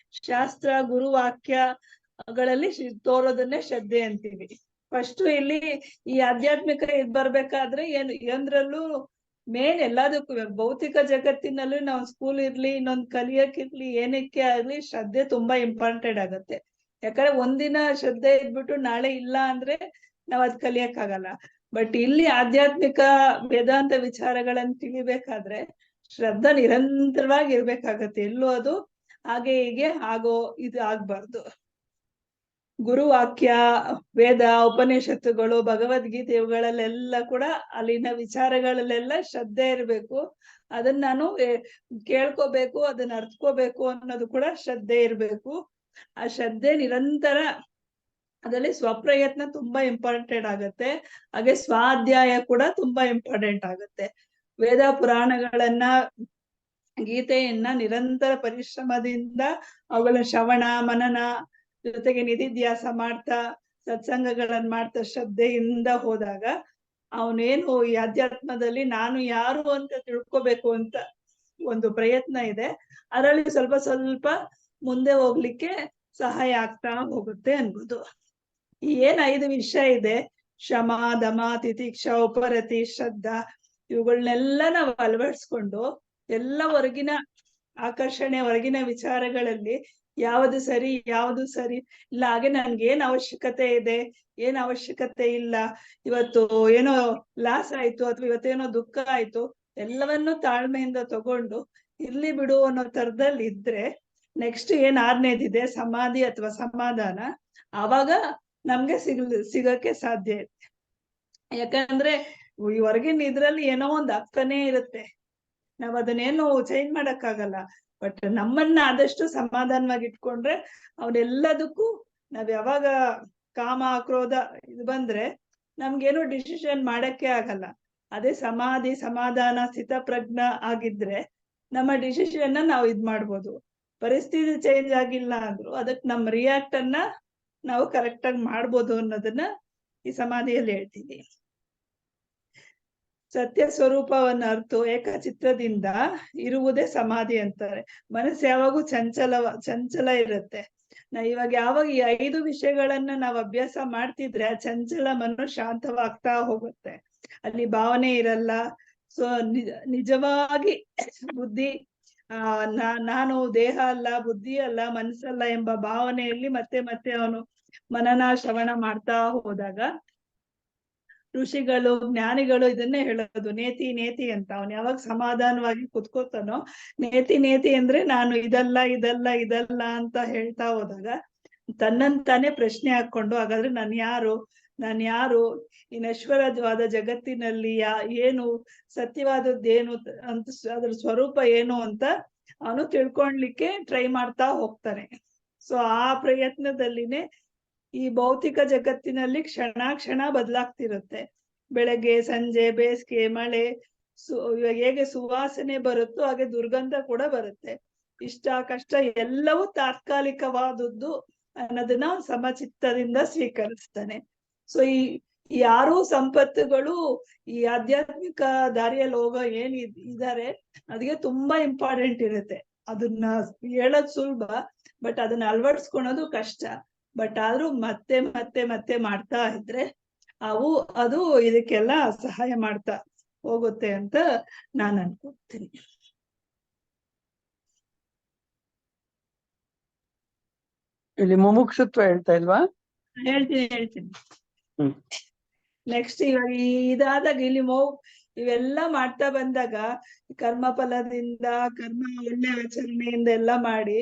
ಶಾಸ್ತ್ರ ಗುರುವಾಕ್ಯಗಳಲ್ಲಿ ತೋರೋದನ್ನೇ ಶ್ರದ್ಧೆ ಅಂತೀವಿ. ಫಸ್ಟ್ ಇಲ್ಲಿ ಈ ಆಧ್ಯಾತ್ಮಿಕ ಇದ್ ಬರ್ಬೇಕಾದ್ರೆ ಏನ್ರಲ್ಲೂ ಮೇನ್ ಎಲ್ಲದಕ್ಕೂ ಭೌತಿಕ ಜಗತ್ತಿನಲ್ಲೂ ನಾವು ಸ್ಕೂಲ್ ಇರ್ಲಿ, ಇನ್ನೊಂದ್ ಕಲಿಯಕ್ಕಿರ್ಲಿ, ಏನಕ್ಕೆ ಆಗ್ಲಿ ಶ್ರದ್ಧೆ ತುಂಬಾ ಇಂಪಾರ್ಟೆಂಟ್ ಆಗತ್ತೆ. ಯಾಕಂದ್ರೆ ಒಂದಿನ ಶ್ರದ್ಧೆ ಇದ್ಬಿಟ್ಟು ನಾಳೆ ಇಲ್ಲ ಅಂದ್ರೆ ನಾವ್ ಅದ್ ಕಲಿಯಕ್ ಆಗಲ್ಲ. ಬಟ್ ಇಲ್ಲಿ ಆಧ್ಯಾತ್ಮಿಕ ವೇದಾಂತ ವಿಚಾರಗಳನ್ನ ತಿಳಿಬೇಕಾದ್ರೆ ಶ್ರದ್ಧಾ ನಿರಂತರವಾಗಿ ಇರ್ಬೇಕಾಗತ್ತೆ. ಎಲ್ಲೂ ಅದು ಹಾಗೆ ಹೀಗೆ ಇದು ಆಗ್ಬಾರ್ದು. ಗುರುವಾಕ್ಯ, ವೇದ, ಉಪನಿಷತ್ತುಗಳು, ಭಗವದ್ಗೀತೆ ಇವುಗಳಲ್ಲೆಲ್ಲ ಕೂಡ ಅಲ್ಲಿನ ವಿಚಾರಗಳಲ್ಲೆಲ್ಲ ಶ್ರದ್ಧೆ ಇರ್ಬೇಕು. ಅದನ್ನ ನಾನು ಕೇಳ್ಕೋಬೇಕು, ಅದನ್ನ ಅರ್ಥಕೋಬೇಕು ಅನ್ನೋದು ಕೂಡ ಶ್ರದ್ಧೆ ಇರ್ಬೇಕು. ಆ ಶ್ರದ್ಧೆ ನಿರಂತರ, ಅದರಲ್ಲಿ ಸ್ವಪ್ರಯತ್ನ ತುಂಬಾ ಇಂಪಾರ್ಟೆಂಟ್ ಆಗತ್ತೆ. ಹಾಗೆ ಸ್ವಾಧ್ಯಾಯ ಕೂಡ ತುಂಬಾ ಇಂಪಾರ್ಟೆಂಟ್ ಆಗತ್ತೆ. ವೇದ ಪುರಾಣಗಳನ್ನ, ಗೀತೆಯನ್ನ ನಿರಂತರ ಪರಿಶ್ರಮದಿಂದ ಅವುಗಳ ಶ್ರವಣ ಮನನ ಜೊತೆಗೆ ನಿಧಿಧ್ಯಾಸ ಮಾಡ್ತಾ ಸತ್ಸಂಗಗಳನ್ನ ಮಾಡ್ತಾ ಶ್ರದ್ಧೆಯಿಂದ ಹೋದಾಗ ಅವನೇನು ಈ ಅಧ್ಯಾತ್ಮದಲ್ಲಿ ನಾನು ಯಾರು ಅಂತ ತಿಳ್ಕೊಬೇಕು ಅಂತ ಒಂದು ಪ್ರಯತ್ನ ಇದೆ, ಅದರಲ್ಲಿ ಸ್ವಲ್ಪ ಸ್ವಲ್ಪ ಮುಂದೆ ಹೋಗ್ಲಿಕ್ಕೆ ಸಹಾಯ ಆಗ್ತಾ ಹೋಗುತ್ತೆ ಅನ್ಬೋದು. ಈ 5 ವಿಷಯ ಇದೆ, ಶಮ, ದಮ, ತಿತಿಕ್ಷಾ, ಉಪರತಿ, ಶ್ರದ್ಧಾ, ಇವುಗಳನ್ನೆಲ್ಲ ನಾವು ಅಳವಡಿಸ್ಕೊಂಡು ಎಲ್ಲ ಹೊರಗಿನ ಆಕರ್ಷಣೆ, ಹೊರಗಿನ ವಿಚಾರಗಳಲ್ಲಿ ಯಾವುದು ಸರಿ ಯಾವುದು ಸರಿ ಇಲ್ಲ, ಹಾಗೆ ನನ್ಗೆ ಏನ್ ಅವಶ್ಯಕತೆ ಇದೆ ಏನ್ ಅವಶ್ಯಕತೆ ಇಲ್ಲ, ಇವತ್ತು ಏನೋ ಲಾಸ್ ಆಯ್ತು ಅಥವಾ ಇವತ್ತೇನೋ ದುಃಖ ಆಯ್ತು, ಎಲ್ಲವನ್ನೂ ತಾಳ್ಮೆಯಿಂದ ತಗೊಂಡು ಇರ್ಲಿ ಬಿಡು ಅನ್ನೋ ತರದಲ್ಲಿ ಇದ್ರೆ ನೆಕ್ಸ್ಟ್ ಏನ್ 6ನೇದಿದೆ ಸಮಾಧಿ ಅಥವಾ ಸಮಾಧಾನ, ಆವಾಗ ನಮ್ಗೆ ಸಿಗಕ್ಕೆ ಸಾಧ್ಯ ಇದೆ. ಯಾಕಂದ್ರೆ ಈ ಹೊರಗಿನ ಇದ್ರಲ್ಲಿ ಏನೋ ಒಂದು ಅರ್ಥನೇ ಇರುತ್ತೆ, ನಾವ್ ಅದನ್ನೇನು ಚೇಂಜ್ ಮಾಡಕ್ಕಾಗಲ್ಲ. ಬಟ್ ನಮ್ಮನ್ನ ಆದಷ್ಟು ಸಮಾಧಾನವಾಗಿ ಇಟ್ಕೊಂಡ್ರೆ ಅವನೆಲ್ಲದಕ್ಕೂ ನಾವ್ ಯಾವಾಗ ಕಾಮ ಕ್ರೋಧ ಇದು ಬಂದ್ರೆ ನಮ್ಗೇನು ಡಿಸಿಷನ್ ಮಾಡಕ್ಕೆ ಆಗಲ್ಲ. ಅದೇ ಸಮಾಧಿ ಸಮಾಧಾನ ಸ್ಥಿತಪ್ರಜ್ಞ ಆಗಿದ್ರೆ ನಮ್ಮ ಡಿಸಿಷನ್ ನಾವು ಇದ್ ಮಾಡ್ಬೋದು. ಪರಿಸ್ಥಿತಿ ಚೇಂಜ್ ಆಗಿಲ್ಲ ಅಂದ್ರು ಅದಕ್ಕೆ ನಮ್ಮ ರಿಯಾಕ್ಟ್ ಅನ್ನ ನಾವು ಕರೆಕ್ಟ್ ಆಗಿ ಮಾಡ್ಬೋದು ಅನ್ನೋದನ್ನ ಈ ಸಮಾಧಿಯಲ್ಲಿ ಹೇಳ್ತೀವಿ. ಸತ್ಯ ಸ್ವರೂಪವನ್ನು ಅರ್ಥ ಏಕಚಿತ್ರದಿಂದ ಇರುವುದೇ ಸಮಾಧಿ ಅಂತಾರೆ. ಮನಸ್ಸು ಯಾವಾಗೂ ಚಂಚಲ ಇರುತ್ತೆ. ಇವಾಗ ಯಾವಾಗ ಈ 5 ವಿಷಯಗಳನ್ನ ನಾವು ಅಭ್ಯಾಸ ಮಾಡ್ತಿದ್ರೆ ಆ ಚಂಚಲ ಮನಸ್ಸು ಶಾಂತವಾಗ್ತಾ ಹೋಗುತ್ತೆ, ಅಲ್ಲಿ ಭಾವನೆ ಇರಲ್ಲ. ಸೊ ನಿಜವಾಗಿ ಬುದ್ಧಿ ನಾನು ದೇಹ ಅಲ್ಲ, ಬುದ್ಧಿ ಅಲ್ಲ, ಮನಸ್ಸಲ್ಲ ಎಂಬ ಭಾವನೆಯಲ್ಲಿ ಮತ್ತೆ ಮತ್ತೆ ಅವನು ಮನನ ಶ್ರವಣ ಮಾಡ್ತಾ ಹೋದಾಗ ಋಷಿಗಳು ಜ್ಞಾನಿಗಳು ಇದನ್ನೇ ಹೇಳೋದು, ನೇತಿ ನೇತಿ ಅಂತ. ಅವನು ಯಾವಾಗ ಸಮಾಧಾನವಾಗಿ ಕುತ್ಕೋತಾನೋ, ನೇತಿ ಅಂದ್ರೆ ನಾನು ಇದಲ್ಲ ಇದಲ್ಲ ಇದಲ್ಲ ಅಂತ ಹೇಳ್ತಾ ಹೋದಾಗ ತನ್ನಂತಾನೆ ಪ್ರಶ್ನೆ ಹಾಕೊಂಡು, ಹಾಗಾದ್ರೆ ನಾನು ಯಾರು ಈ ನಶ್ವರವಾದ ಜಗತ್ತಿನಲ್ಲಿ ಏನು ಸತ್ಯವಾದದ್ದೇನು ಅಂತ, ಅದ್ರ ಸ್ವರೂಪ ಏನು ಅಂತ ಅವನು ತಿಳ್ಕೊಳ್ಲಿಕ್ಕೆ ಟ್ರೈ ಮಾಡ್ತಾ ಹೋಗ್ತಾನೆ. ಸೊ ಆ ಪ್ರಯತ್ನದಲ್ಲಿನೇ ಈ ಭೌತಿಕ ಜಗತ್ತಿನಲ್ಲಿ ಕ್ಷಣ ಬದಲಾಗ್ತಿರುತ್ತೆ. ಬೆಳಗ್ಗೆ ಸಂಜೆ ಬೇಸಿಗೆ ಮಳೆ, ಇವಾಗ ಹೇಗೆ ಸುವಾಸನೆ ಬರುತ್ತೋ ಹಾಗೆ ದುರ್ಗಂಧ ಕೂಡ ಬರುತ್ತೆ. ಇಷ್ಟ ಕಷ್ಟ ಎಲ್ಲವೂ ತಾತ್ಕಾಲಿಕವಾದದ್ದು ಅನ್ನೋದನ್ನ ಸಮಚಿತ್ತದಿಂದ ಸ್ವೀಕರಿಸ್ತಾನೆ. ಸೊ ಈ 6 ಸಂಪತ್ತುಗಳು ಈ ಆಧ್ಯಾತ್ಮಿಕ ದಾರಿಯಲ್ಲಿ ಹೋಗೋ ಏನ್ ಇದಾರೆ ಅದಕ್ಕೆ ತುಂಬಾ ಇಂಪಾರ್ಟೆಂಟ್ ಇರುತ್ತೆ. ಅದನ್ನ ಹೇಳೋದ್ ಸುಲಭ, ಬಟ್ ಅದನ್ನ ಅಳವಡಿಸ್ಕೊಳೋದು ಕಷ್ಟ. ಬಟ್ ಆದ್ರೂ ಮತ್ತೆ ಮತ್ತೆ ಮತ್ತೆ ಮಾಡ್ತಾ ಇದ್ರೆ ಅದು ಇದಕ್ಕೆಲ್ಲ ಸಹಾಯ ಮಾಡ್ತಾ ಹೋಗುತ್ತೆ ಅಂತ ನಾನು ಅನ್ಕೊಳ್ತೀನಿ. ಇಲ್ಲಿ ಮುಮುಕ್ಷುತ್ವ ಹೇಳ್ತಾ ಇಲ್ವಾ? ಹೇಳ್ತೀನಿ. ನೆಕ್ಸ್ಟ್ ಇವಾಗ ಇದಾದಾಗ ಇಲ್ಲಿ ಇವೆಲ್ಲ ಮಾಡ್ತಾ ಬಂದಾಗ ಕರ್ಮ ಫಲದಿಂದ ಒಳ್ಳೆ ಆಚರಣೆಯಿಂದ ಎಲ್ಲ ಮಾಡಿ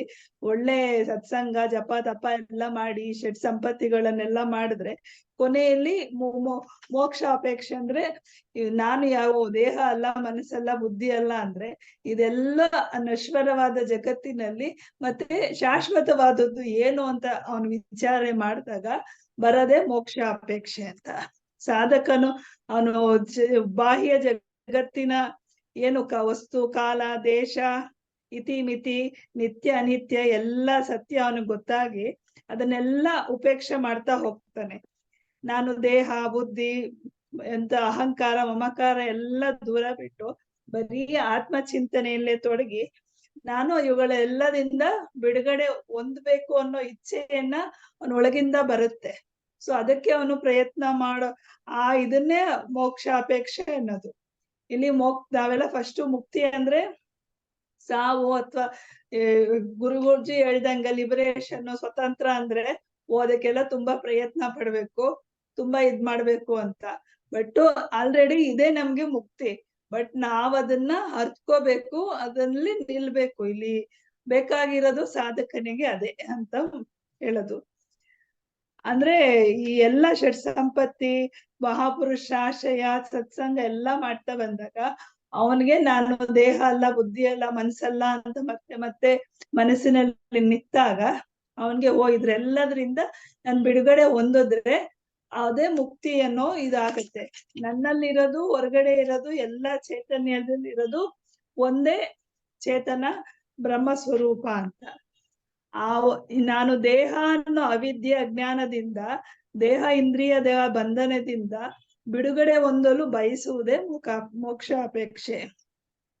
ಒಳ್ಳೆ ಸತ್ಸಂಗ ಜಪ ತಪ ಎಲ್ಲ ಮಾಡಿ ಷಟ್ ಸಂಪತ್ತಿಗಳನ್ನೆಲ್ಲ ಮಾಡಿದ್ರೆ ಕೊನೆಯಲ್ಲಿ ಮೋಕ್ಷ ಅಪೇಕ್ಷೆ ಅಂದ್ರೆ ನಾನು ಯಾವ ದೇಹ ಅಲ್ಲ ಮನಸ್ಸಲ್ಲ ಬುದ್ಧಿ ಅಲ್ಲ ಅಂದ್ರೆ ಇದೆಲ್ಲ ನಶ್ವರವಾದ ಜಗತ್ತಿನಲ್ಲಿ ಮತ್ತೆ ಶಾಶ್ವತವಾದದ್ದು ಏನು ಅಂತ ಅವನು ವಿಚಾರ ಮಾಡಿದಾಗ ಬರದೆ ಮೋಕ್ಷ ಅಪೇಕ್ಷೆ ಅಂತ. ಸಾಧಕನು ಅವನು ಬಾಹ್ಯ ಜಗತ್ತಿನ ಏನು ವಸ್ತು ಕಾಲ ದೇಶ ಇತಿಮಿತಿ ನಿತ್ಯ ಅನಿತ್ಯ ಎಲ್ಲ ಸತ್ಯ ಅವನಿಗೆ ಗೊತ್ತಾಗಿ ಅದನ್ನೆಲ್ಲ ಉಪೇಕ್ಷೆ ಮಾಡ್ತಾ ಹೋಗ್ತಾನೆ. ನಾನು ದೇಹ ಬುದ್ಧಿ ಎಂತ ಅಹಂಕಾರ ಮಮಕಾರ ಎಲ್ಲ ದೂರ ಬಿಟ್ಟು ಬರೀ ಆತ್ಮಚಿಂತನೆಯಲ್ಲೇ ತೊಡಗಿ ನಾನು ಇವುಗಳೆಲ್ಲದಿಂದ ಬಿಡುಗಡೆ ಹೊಂದ್ಬೇಕು ಅನ್ನೋ ಇಚ್ಛೆಯನ್ನ ಅವನ ಒಳಗಿಂದ ಬರುತ್ತೆ. ಸೊ ಅದಕ್ಕೆ ಅವನು ಪ್ರಯತ್ನ ಮಾಡೋ ಇದನ್ನೇ ಮೋಕ್ಷ ಅಪೇಕ್ಷೆ ಅನ್ನೋದು. ಇಲ್ಲಿ ನಾವೆಲ್ಲ ಫಸ್ಟ್ ಮುಕ್ತಿ ಅಂದ್ರೆ ಸಾವು ಅಥವಾ ಗುರುಜಿ ಹೇಳ್ದಂಗ ಲಿಬರೇಷನ್ ಸ್ವತಂತ್ರ ಅಂದ್ರೆ ಅದಕ್ಕೆಲ್ಲ ತುಂಬಾ ಪ್ರಯತ್ನ ಪಡ್ಬೇಕು, ತುಂಬಾ ಇದ್ ಮಾಡ್ಬೇಕು ಅಂತ. ಬಟ್ ಆಲ್ರೆಡಿ ಇದೇ ನಮ್ಗೆ ಮುಕ್ತಿ. ಬಟ್ ನಾವ್ ಅದನ್ನ ಅರ್ತ್ಕೋಬೇಕು, ಅದಲ್ಲಿ ನಿಲ್ಬೇಕು. ಇಲ್ಲಿ ಬೇಕಾಗಿರೋದು ಸಾಧಕನಿಗೆ ಅದೇ ಅಂತ ಹೇಳೋದು. ಅಂದ್ರೆ ಈ ಎಲ್ಲ ಷಟ್ ಸಂಪತ್ತಿ ಮಹಾಪುರುಷ ಆಶಯ ಸತ್ಸಂಗ ಎಲ್ಲ ಮಾಡ್ತಾ ಬಂದಾಗ ಅವನಿಗೆ ನಾನು ದೇಹ ಅಲ್ಲ ಬುದ್ಧಿ ಅಲ್ಲ ಮನ್ಸಲ್ಲ ಅಂತ ಮತ್ತೆ ಮನಸ್ಸಿನಲ್ಲಿ ನಿಂತಾಗ ಅವನ್ಗೆ ಇದ್ರೆಲ್ಲದ್ರಿಂದ ನನ್ ಬಿಡುಗಡೆ ಹೊಂದಿದ್ರೆ ಅದೇ ಮುಕ್ತಿ ಅನ್ನೋ ಇದಾಗತ್ತೆ. ನನ್ನಲ್ಲಿರೋದು ಹೊರಗಡೆ ಇರೋದು ಎಲ್ಲ ಚೈತನ್ಯದಲ್ಲಿರೋದು ಒಂದೇ ಚೇತನ ಬ್ರಹ್ಮ ಸ್ವರೂಪ ಅಂತ. ನಾನು ದೇಹ ಅನ್ನೋ ಅವಿದ್ಯೆ ಅಜ್ಞಾನದಿಂದ ದೇಹ ಇಂದ್ರಿಯ ದೇಹ ಬಂಧನದಿಂದ ಬಿಡುಗಡೆ ಹೊಂದಲು ಬಯಸುವುದೇ ಮೋಕ್ಷ ಅಪೇಕ್ಷೆ.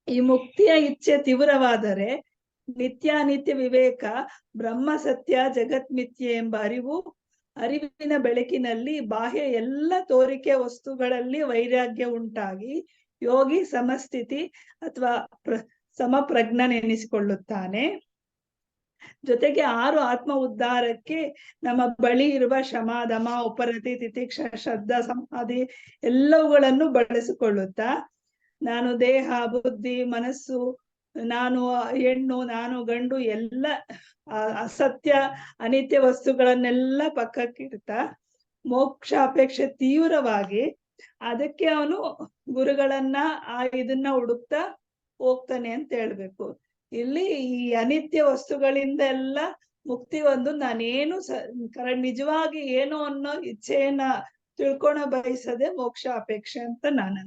ಈ ಮುಕ್ತಿಯ ಇಚ್ಛೆ ತೀವ್ರವಾದರೆ ನಿತ್ಯಾನಿತ್ಯ ವಿವೇಕ ಬ್ರಹ್ಮ ಸತ್ಯ ಜಗತ್ ಮಿಥ್ಯೆ ಎಂಬ ಅರಿವಿನ ಬೆಳಕಿನಲ್ಲಿ ಬಾಹ್ಯ ಎಲ್ಲ ತೋರಿಕೆ ವಸ್ತುಗಳಲ್ಲಿ ವೈರಾಗ್ಯ ಉಂಟಾಗಿ ಯೋಗಿ ಸಮಸ್ಥಿತಿ ಅಥವಾ ಸಮಪ್ರಜ್ಞನೆನಿಸಿಕೊಳ್ಳುತ್ತಾನೆ. ಜೊತೆಗೆ 6 ಆತ್ಮ ಉದ್ಧಾರಕ್ಕೆ ನಮ್ಮ ಬಳಿ ಇರುವ ಶಮ ದಮ ಉಪರತಿ ತಿತಿಕ್ಷ ಶ್ರದ್ಧಾ ಸಮಾಧಿ ಎಲ್ಲವುಗಳನ್ನು ಬಳಸಿಕೊಳ್ಳುತ್ತಾ ನಾನು ದೇಹ ಬುದ್ಧಿ ಮನಸ್ಸು ನಾನು ಹೆಣ್ಣು ನಾನು ಗಂಡು ಎಲ್ಲ ಅಸತ್ಯ ಅನಿತ್ಯ ವಸ್ತುಗಳನ್ನೆಲ್ಲ ಪಕ್ಕಕ್ಕಿಡ್ತಾ ಮೋಕ್ಷ ಅಪೇಕ್ಷೆ ತೀವ್ರವಾಗಿ ಅದಕ್ಕೆ ಅವನು ಗುರುಗಳನ್ನ ಇದನ್ನ ಹುಡುಕ್ತಾ ಹೋಗ್ತಾನೆ ಅಂತ ಹೇಳ್ಬೇಕು. ಇಲ್ಲಿ ಈ ಅನಿತ್ಯ ವಸ್ತುಗಳಿಂದ ಎಲ್ಲ ಮುಕ್ತಿ ಒಂದು ನಾನೇನು ನಿಜವಾಗಿ ಏನು ಅನ್ನೋ ಇಚ್ಛೆಯನ್ನ ತಿಳ್ಕೊಳ ಬಯಸದೆ ಮೋಕ್ಷ ಅಪೇಕ್ಷೆ ಅಂತ ನಾನು.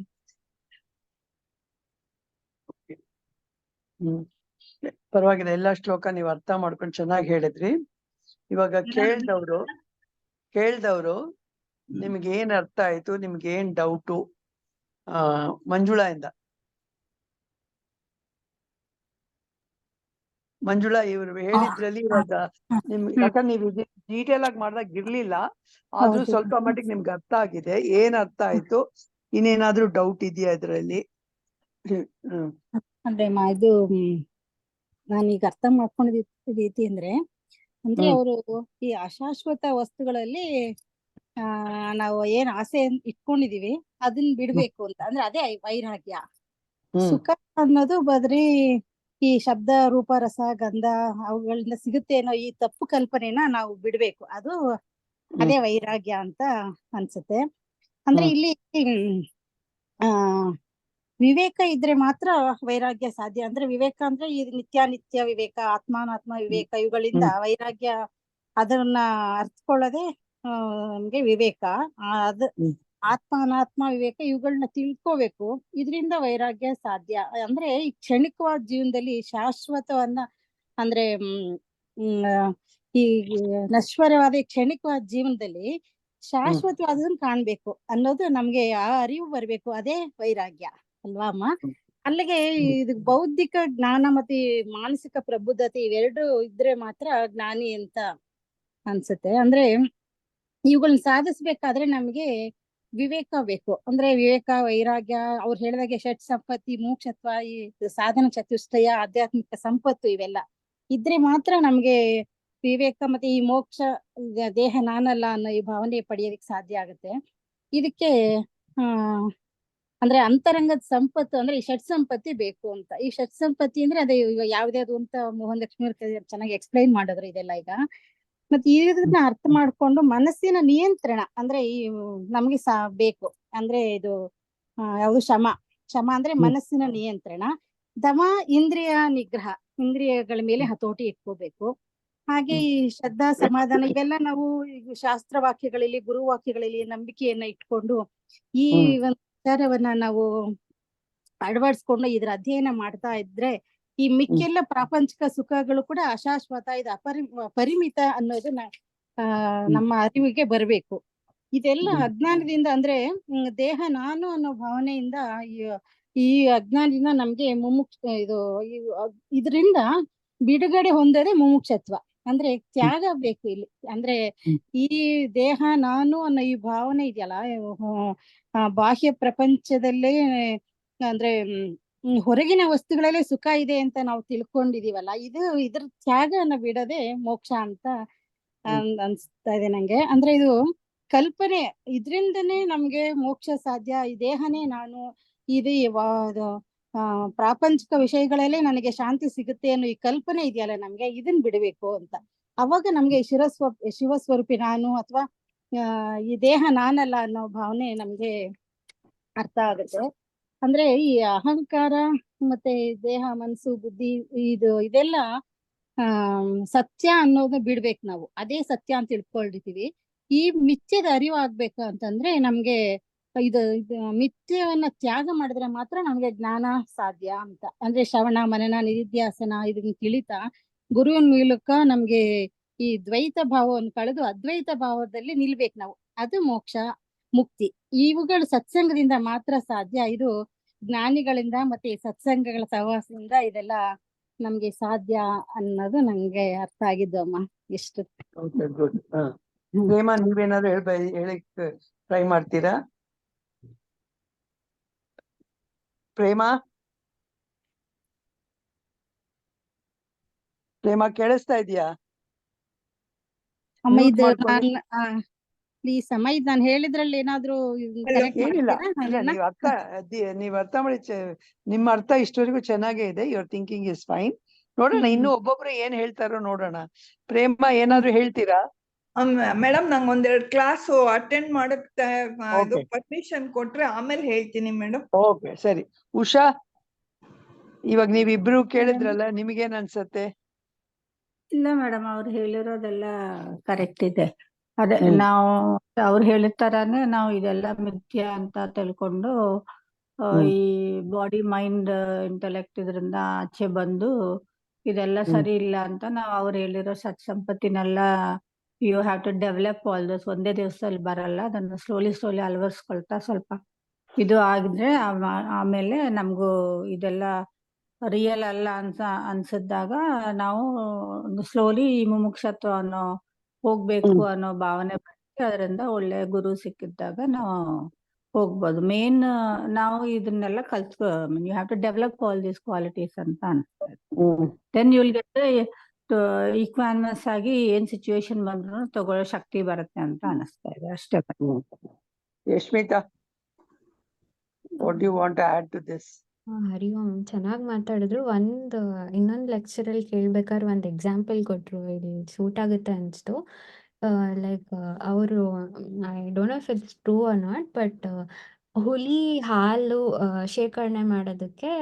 ಪರವಾಗಿಲ್ಲ, ಎಲ್ಲಾ ಶ್ಲೋಕ ನೀವು ಅರ್ಥ ಮಾಡ್ಕೊಂಡು ಚೆನ್ನಾಗಿ ಹೇಳಿದ್ರಿ. ಇವಾಗ ಕೇಳ್ದವ್ರು ನಿಮ್ಗೆ ಏನ್ ಅರ್ಥ ಆಯ್ತು, ನಿಮ್ಗೆ ಏನ್ ಡೌಟು? ಮಂಜುಳಾ ಇವ್ರು ಹೇಳಿದ್ರಲ್ಲಿ ಇವಾಗ ನಿಮ್ಗೆ ಯಾಕಂದ್ರೆ ನೀವು ಡೀಟೇಲ್ ಆಗಿ ಮಾಡ್ದಾಗ ಇರ್ಲಿಲ್ಲ, ಆದ್ರೂ ಸ್ವಲ್ಪ ಮಟ್ಟಿಗೆ ನಿಮ್ಗೆ ಅರ್ಥ ಆಗಿದೆ. ಏನ್ ಅರ್ಥ ಆಯ್ತು? ಇನ್ನೇನಾದ್ರೂ ಡೌಟ್ ಇದೆಯಾ ಇದ್ರಲ್ಲಿ? ಅಂದ್ರೆ ಇದು ನಾನೀಗ ಅರ್ಥ ಮಾಡ್ಕೊಂಡಿದ್ದ ರೀತಿ ಅಂದ್ರೆ ಅವರು ಈ ಅಶಾಶ್ವತ ವಸ್ತುಗಳಲ್ಲಿ ನಾವು ಏನ್ ಆಸೆ ಇಟ್ಕೊಂಡಿದೀವಿ ಅದನ್ನ ಬಿಡ್ಬೇಕು ಅಂತ, ಅಂದ್ರೆ ಅದೇ ವೈರಾಗ್ಯ. ಸುಖ ಅನ್ನೋದು ಬದ್ರಿ ಈ ಶಬ್ದ ರೂಪ ರಸ ಗಂಧ ಅವುಗಳಿಂದ ಸಿಗುತ್ತೆ ಅನ್ನೋ ಈ ತಪ್ಪು ಕಲ್ಪನೆನ ನಾವು ಬಿಡ್ಬೇಕು. ಅದೇ ವೈರಾಗ್ಯ ಅಂತ ಅನ್ಸುತ್ತೆ. ಅಂದ್ರೆ ಇಲ್ಲಿ ವಿವೇಕ ಇದ್ರೆ ಮಾತ್ರ ವೈರಾಗ್ಯ ಸಾಧ್ಯ. ಅಂದ್ರೆ ವಿವೇಕ ಅಂದ್ರೆ ಈ ನಿತ್ಯಾನಿತ್ಯ ವಿವೇಕ ಆತ್ಮಾನಾತ್ಮ ವಿವೇಕ ಇವುಗಳಿಂದ ವೈರಾಗ್ಯ ಅದನ್ನ ಅರ್ಥಕೊಳ್ಳೋದೇ ನಮ್ಗೆ ವಿವೇಕ. ಆತ್ಮ ಅನಾತ್ಮ ವಿವೇಕ ಇವುಗಳನ್ನ ತಿಳ್ಕೋಬೇಕು. ಇದರಿಂದ ವೈರಾಗ್ಯ ಸಾಧ್ಯ. ಅಂದ್ರೆ ಈ ಕ್ಷಣಿಕವಾದ ಜೀವನದಲ್ಲಿ ಶಾಶ್ವತವನ್ನ ಅಂದ್ರೆ ಈ ನಶ್ವರವಾದ ಕ್ಷಣಿಕವಾದ ಜೀವನದಲ್ಲಿ ಶಾಶ್ವತವಾದದನ್ನ ಕಾಣ್ಬೇಕು ಅನ್ನೋದು ನಮ್ಗೆ ಆ ಅರಿವು ಬರ್ಬೇಕು. ಅದೇ ವೈರಾಗ್ಯ ಅಲ್ವಾ ಅಮ್ಮ? ಅಲ್ಲಿಗೆ ಇದು ಬೌದ್ಧಿಕ ಜ್ಞಾನ ಮತ್ತೆ ಮಾನಸಿಕ ಪ್ರಬುದ್ಧತೆ ಇವೆರಡು ಇದ್ರೆ ಮಾತ್ರ ಜ್ಞಾನಿ ಅಂತ ಅನ್ಸುತ್ತೆ. ಅಂದ್ರೆ ಇವುಗಳನ್ನ ಸಾಧಿಸ್ಬೇಕಾದ್ರೆ ನಮ್ಗೆ ವಿವೇಕ ಬೇಕು. ಅಂದ್ರೆ ವಿವೇಕ ವೈರಾಗ್ಯ ಅವ್ರು ಹೇಳಿದಾಗೆ ಷಟ್ ಸಂಪತ್ತಿ ಮೋಕ್ಷತ್ವ ಈ ಸಾಧನ ಚತುಷ್ಟಯ ಆಧ್ಯಾತ್ಮಿಕ ಸಂಪತ್ತು ಇವೆಲ್ಲ ಇದ್ರೆ ಮಾತ್ರ ನಮ್ಗೆ ವಿವೇಕ ಮತ್ತೆ ಈ ಮೋಕ್ಷ ದೇಹ ನಾನಲ್ಲ ಅನ್ನೋ ಈ ಭಾವನೆ ಪಡೆಯೋದಕ್ಕೆ ಸಾಧ್ಯ ಆಗುತ್ತೆ. ಇದಕ್ಕೆ ಅಂದ್ರೆ ಅಂತರಂಗದ ಸಂಪತ್ತು ಅಂದ್ರೆ ಈ ಷಟ್ ಸಂಪತ್ತಿ ಬೇಕು ಅಂತ. ಈ ಷಟ್ ಸಂಪತ್ತಿ ಅಂದ್ರೆ ಅದೇ ಈಗ ಯಾವ್ದ್ಯಾವ್ದು ಅಂತ ಮೋಹನ್ ಲಕ್ಷ್ಮಿ ಅವ್ರು ಚೆನ್ನಾಗಿ ಎಕ್ಸ್ಪ್ಲೈನ್ ಮಾಡಿದ್ರು ಇದೆಲ್ಲ ಈಗ. ಮತ್ತೆ ಇದನ್ನ ಅರ್ಥ ಮಾಡ್ಕೊಂಡು ಮನಸ್ಸಿನ ನಿಯಂತ್ರಣ ಅಂದ್ರೆ ಈ ನಮ್ಗೆ ಬೇಕು ಅಂದ್ರೆ ಇದು ಯಾವುದು ಶಮ ಅಂದ್ರೆ ಮನಸ್ಸಿನ ನಿಯಂತ್ರಣ. ದಮ ಇಂದ್ರಿಯ ನಿಗ್ರಹ, ಇಂದ್ರಿಯಗಳ ಮೇಲೆ ಹತೋಟಿ ಇಟ್ಕೋಬೇಕು. ಹಾಗೆ ಈ ಶ್ರದ್ಧಾ ಸಮಾಧಾನ ಇವೆಲ್ಲ ನಾವು ಈಗ ಶಾಸ್ತ್ರ ವಾಕ್ಯಗಳಲ್ಲಿ ಗುರು ವಾಕ್ಯಗಳಲ್ಲಿ ನಂಬಿಕೆಯನ್ನ ಇಟ್ಕೊಂಡು ಈ ಒಂದು ವಿಚಾರವನ್ನ ನಾವು ಅಳವಡಿಸ್ಕೊಂಡು ಇದ್ರ ಅಧ್ಯಯನ ಮಾಡ್ತಾ ಇದ್ರೆ ಈ ಮಿಕ್ಕೆಲ್ಲ ಪ್ರಾಪಂಚಿಕ ಸುಖಗಳು ಕೂಡ ಅಶಾಶ್ವತ, ಇದು ಪರಿಮಿತ ಅನ್ನೋದನ್ನ ನಮ್ಮ ಅರಿವಿಗೆ ಬರಬೇಕು. ಇದೆಲ್ಲ ಅಜ್ಞಾನದಿಂದ ಅಂದ್ರೆ ದೇಹ ನಾನು ಅನ್ನೋ ಭಾವನೆಯಿಂದ ಈ ಅಜ್ಞಾನದಿಂದ ನಮ್ಗೆ ಇದರಿಂದ ಬಿಡುಗಡೆ ಹೊಂದದೆ ಮುಮುಕ್ಷತ್ವ. ಅಂದ್ರೆ ತ್ಯಾಗ ಬೇಕು ಇಲ್ಲಿ. ಅಂದ್ರೆ ಈ ದೇಹ ನಾನು ಅನ್ನೋ ಈ ಭಾವನೆ ಇದೆಯಲ್ಲ, ಬಾಹ್ಯ ಪ್ರಪಂಚದಲ್ಲೇ ಅಂದ್ರೆ ಹೊರಗಿನ ವಸ್ತುಗಳಲ್ಲೇ ಸುಖ ಇದೆ ಅಂತ ನಾವು ತಿಳ್ಕೊಂಡಿದೀವಲ್ಲ, ಇದ್ರ ತ್ಯಾಗನ ಬಿಡದೆ ಮೋಕ್ಷ ಅಂತ ಅನ್ಸ್ತಾ ಇದೆ ನಂಗೆ. ಅಂದ್ರೆ ಇದು ಕಲ್ಪನೆ, ಇದ್ರಿಂದನೇ ನಮ್ಗೆ ಮೋಕ್ಷ ಸಾಧ್ಯ. ಈ ದೇಹನೇ ನಾನು, ಇದು ಪ್ರಾಪಂಚಿಕ ವಿಷಯಗಳಲ್ಲೇ ನನಗೆ ಶಾಂತಿ ಸಿಗುತ್ತೆ ಅನ್ನೋ ಈ ಕಲ್ಪನೆ ಇದೆಯಲ್ಲ ನಮ್ಗೆ, ಇದನ್ ಬಿಡಬೇಕು ಅಂತ. ಅವಾಗ ನಮ್ಗೆ ಶಿವಸ್ವರೂಪಿ ನಾನು ಅಥವಾ ಈ ದೇಹ ನಾನಲ್ಲ ಅನ್ನೋ ಭಾವನೆ ನಮ್ಗೆ ಅರ್ಥ ಆಗುತ್ತೆ. ಅಂದ್ರೆ ಈ ಅಹಂಕಾರ ಮತ್ತೆ ದೇಹ ಮನಸ್ಸು ಬುದ್ಧಿ ಇದೆಲ್ಲ ಸತ್ಯ ಅನ್ನೋದು ಬಿಡ್ಬೇಕು ನಾವು. ಅದೇ ಸತ್ಯ ಅಂತ ತಿಳ್ಕೊಂಡಿರ್ತೀವಿ. ಈ ಮಿಥ್ಯದ ಅರಿವು ಆಗ್ಬೇಕು ಅಂತಂದ್ರೆ ನಮ್ಗೆ ಇದು ಮಿಥ್ಯವನ್ನ ತ್ಯಾಗ ಮಾಡಿದ್ರೆ ಮಾತ್ರ ನಮ್ಗೆ ಜ್ಞಾನ ಸಾಧ್ಯ ಅಂತ. ಅಂದ್ರೆ ಶ್ರವಣ ಮನನ ನಿಧಿಧ್ಯಾಸನ ಇದನ್ನ ತಿಳಿತಾ ಗುರುವಿನ ಮೂಲಕ ನಮ್ಗೆ ಈ ದ್ವೈತ ಭಾವವನ್ನು ಕಳೆದು ಅದ್ವೈತ ಭಾವದಲ್ಲಿ ನಿಲ್ಬೇಕು ನಾವು. ಅದು ಮೋಕ್ಷ ಮುಕ್ತಿ. ಇವುಗಳು ಸತ್ಸಂಗದಿಂದ ಮಾತ್ರ ಸಾಧ್ಯ. ಇದು ಜ್ಞಾನಿಗಳಿಂದ ಮತ್ತೆ ಈ ಸತ್ಸಂಗಗಳ ಸಹವಾಸದಿಂದ ಇದೆಲ್ಲ ನಮ್ಗೆ ಸಾಧ್ಯ ಅನ್ನೋದು ನಂಗೆ ಅರ್ಥ ಆಗಿದ್ದು ಅಮ್ಮ. ಎಷ್ಟು ಪ್ರೇಮ, ನೀವೇನಾದ್ರು ಹೇಳಿಕ್ ಟ್ರೈ ಮಾಡ್ತೀರಾ? ಪ್ರೇಮ ಕೇಳಿಸ್ತಾ ಇದೆಯಾ? ಅಮ್ಮ ಇದು ಪ್ಲೀಸ್ ಅಮ್ಮ, ಇದು ನಾನು ಹೇಳಿದ್ರಲ್ಲಿ ಏನಾದ್ರು ಏನಿಲ್ಲ, ನೀವ್ ಅರ್ಥ ಮಾಡಿ, ನಿಮ್ಮ ಅರ್ಥ ಇಷ್ಟವರೆಗೂ ಚೆನ್ನಾಗೇ ಇದೆ. Your thinking is fine. ನೋಡೋಣ ಇನ್ನು ಒಬ್ಬೊಬ್ರು ಏನ್ ಹೇಳ್ತಾರೋ ನೋಡೋಣ. ಪ್ರೇಮ ಏನಾದ್ರು ಹೇಳ್ತೀರಾ? ಮೇಡಮ್, ನಂಗೆ ಒಂದೆರಡು ಕ್ಲಾಸ್ ಅಟೆಂಡ್ ಮಾಡಕ್ ಪರ್ಮಿಷನ್ ಕೊಟ್ರೆ ಆಮೇಲೆ ಹೇಳ್ತೀನಿ ಮೇಡಮ್. ಓಕೆ, ಸರಿ. ಉಷಾ, ಇವಾಗ ನೀವಿಬ್ರು ಕೇಳಿದ್ರಲ್ಲ, ನಿಮಗೇನ್ ಅನ್ಸತ್ತೆ? ಇಲ್ಲ ಮೇಡಮ್, ಅವ್ರು ಹೇಳಿರೋದೆಲ್ಲ ಕರೆಕ್ಟ್ ಇದೆ. ಅದೇ ನಾವು ಅವ್ರು ಹೇಳಿದ ತರಾನೇ ನಾವು ಇದೆಲ್ಲ ಮಿಥ್ಯ ಅಂತ ತಿಳ್ಕೊಂಡು ಈ ಬಾಡಿ ಮೈಂಡ್ ಇಂಟೆಲೆಕ್ಟ್ ಇದರಿಂದ ಆಚೆ ಬಂದು ಇದೆಲ್ಲ ಸರಿ ಇಲ್ಲ ಅಂತ ನಾವು ಅವ್ರು ಹೇಳಿರೋ ಸಂಪತ್ತಿನೆಲ್ಲ you have to develop all this, ಒಂದೇ ದಿವಸದಲ್ಲಿ ಬರಲ್ಲ. ಅದನ್ನು ಸ್ಲೋಲಿ ಅಳವಡಿಸ್ಕೊಳ್ತಾ ಸ್ವಲ್ಪ ಇದು ಆಗಿದ್ರೆ ಆಮೇಲೆ ನಮಗೂ ಇದೆಲ್ಲ ರಿಯಲ್ ಅಲ್ಲ ಅನ್ಸಿದ್ದಾಗ ನಾವು ಸ್ಲೋಲಿ ಈ ಮುಮುಕ್ಷತ್ವ ಅನ್ನೋ ಹೋಗ್ಬೇಕು ಅನ್ನೋ ಭಾವನೆ ಬಂದು ಅದರಿಂದ ಒಳ್ಳೆ ಗುರು ಸಿಕ್ಕಿದ್ದಾಗ ನಾವು ಹೋಗ್ಬೋದು. ಮೇನ್ ನಾವು ಇದನ್ನೆಲ್ಲ ಕಲ್ತ್ಕೊ, you have to develop all these qualities ಅಂತ ಅನ್ಸ್ತಾ ಇದೆ. Then you will get equanimous ಆಗಿ ಏನ್ ಸಿಚುವೇಶನ್ ಬಂದ್ರು ತಗೊಳ್ಳೋ ಶಕ್ತಿ ಬರುತ್ತೆ ಅಂತ ಅನಿಸ್ತಾ ಇದೆ ಅಷ್ಟೇ. Yashmita, what you want to add to this? Hari Om, ಚೆನ್ನಾಗಿ ಮಾತಾಡಿದ್ರು. ಇನ್ನೊಂದು ಲೆಕ್ಚರಲ್ಲಿ ಕೇಳ್ಬೇಕಾದ್ರೆ ಒಂದು ಎಕ್ಸಾಂಪಲ್ ಕೊಟ್ರು, ಇಲ್ಲಿ ಸೂಟ್ ಆಗುತ್ತೆ ಅನಿಸ್ತು. ಲೈಕ್ ಅವರು, I don't know if it's true or not, but ಹುಲಿ ಹಾಲು ಶೇಖರಣೆ ಮಾಡೋದಕ್ಕೆ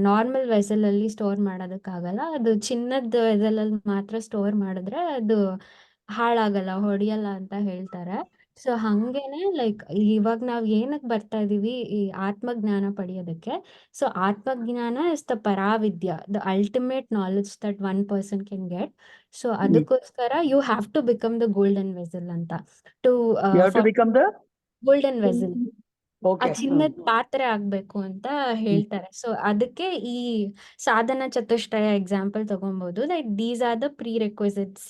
ನಾರ್ಮಲ್ ವೆಸಲಲ್ಲಿ ಸ್ಟೋರ್ ಮಾಡೋದಕ್ಕಾಗಲ್ಲ. ಅದು ಚಿನ್ನದ ವೆಸಲಲ್ಲಿ ಮಾತ್ರ ಸ್ಟೋರ್ ಮಾಡಿದ್ರೆ ಅದು ಹಾಳಾಗಲ್ಲ, ಹೊಡೆಯಲ್ಲ ಅಂತ ಹೇಳ್ತಾರೆ. ಸೊ ಹಂಗೇನೆ ಲೈಕ್ ಇವಾಗ ನಾವ್ ಏನಕ್ಕೆ ಬರ್ತಾ ಇದೀವಿ, ಈ ಆತ್ಮಜ್ಞಾನ ಪಡೆಯೋದಕ್ಕೆ. ಸೊ ಆತ್ಮಜ್ಞಾನ ಇಸ್ ದ ಪರಾವಿದ್ಯ, the ultimate knowledge that one person can get. So ಅದಕ್ಕೋಸ್ಕರ you have to become the golden vessel ಅಂತ. ಗೋಲ್ಡನ್ ವೆಸಲ್, ಆ ಚಿನ್ನದ ಪಾತ್ರೆ ಆಗ್ಬೇಕು ಅಂತ ಹೇಳ್ತಾರೆ. ಸೊ ಅದಕ್ಕೆ ಈ ಸಾಧನ ಚತುಷ್ಟಯ ಎಕ್ಸಾಂಪಲ್ ತಗೊಬಹುದು. Like these are the prerequisites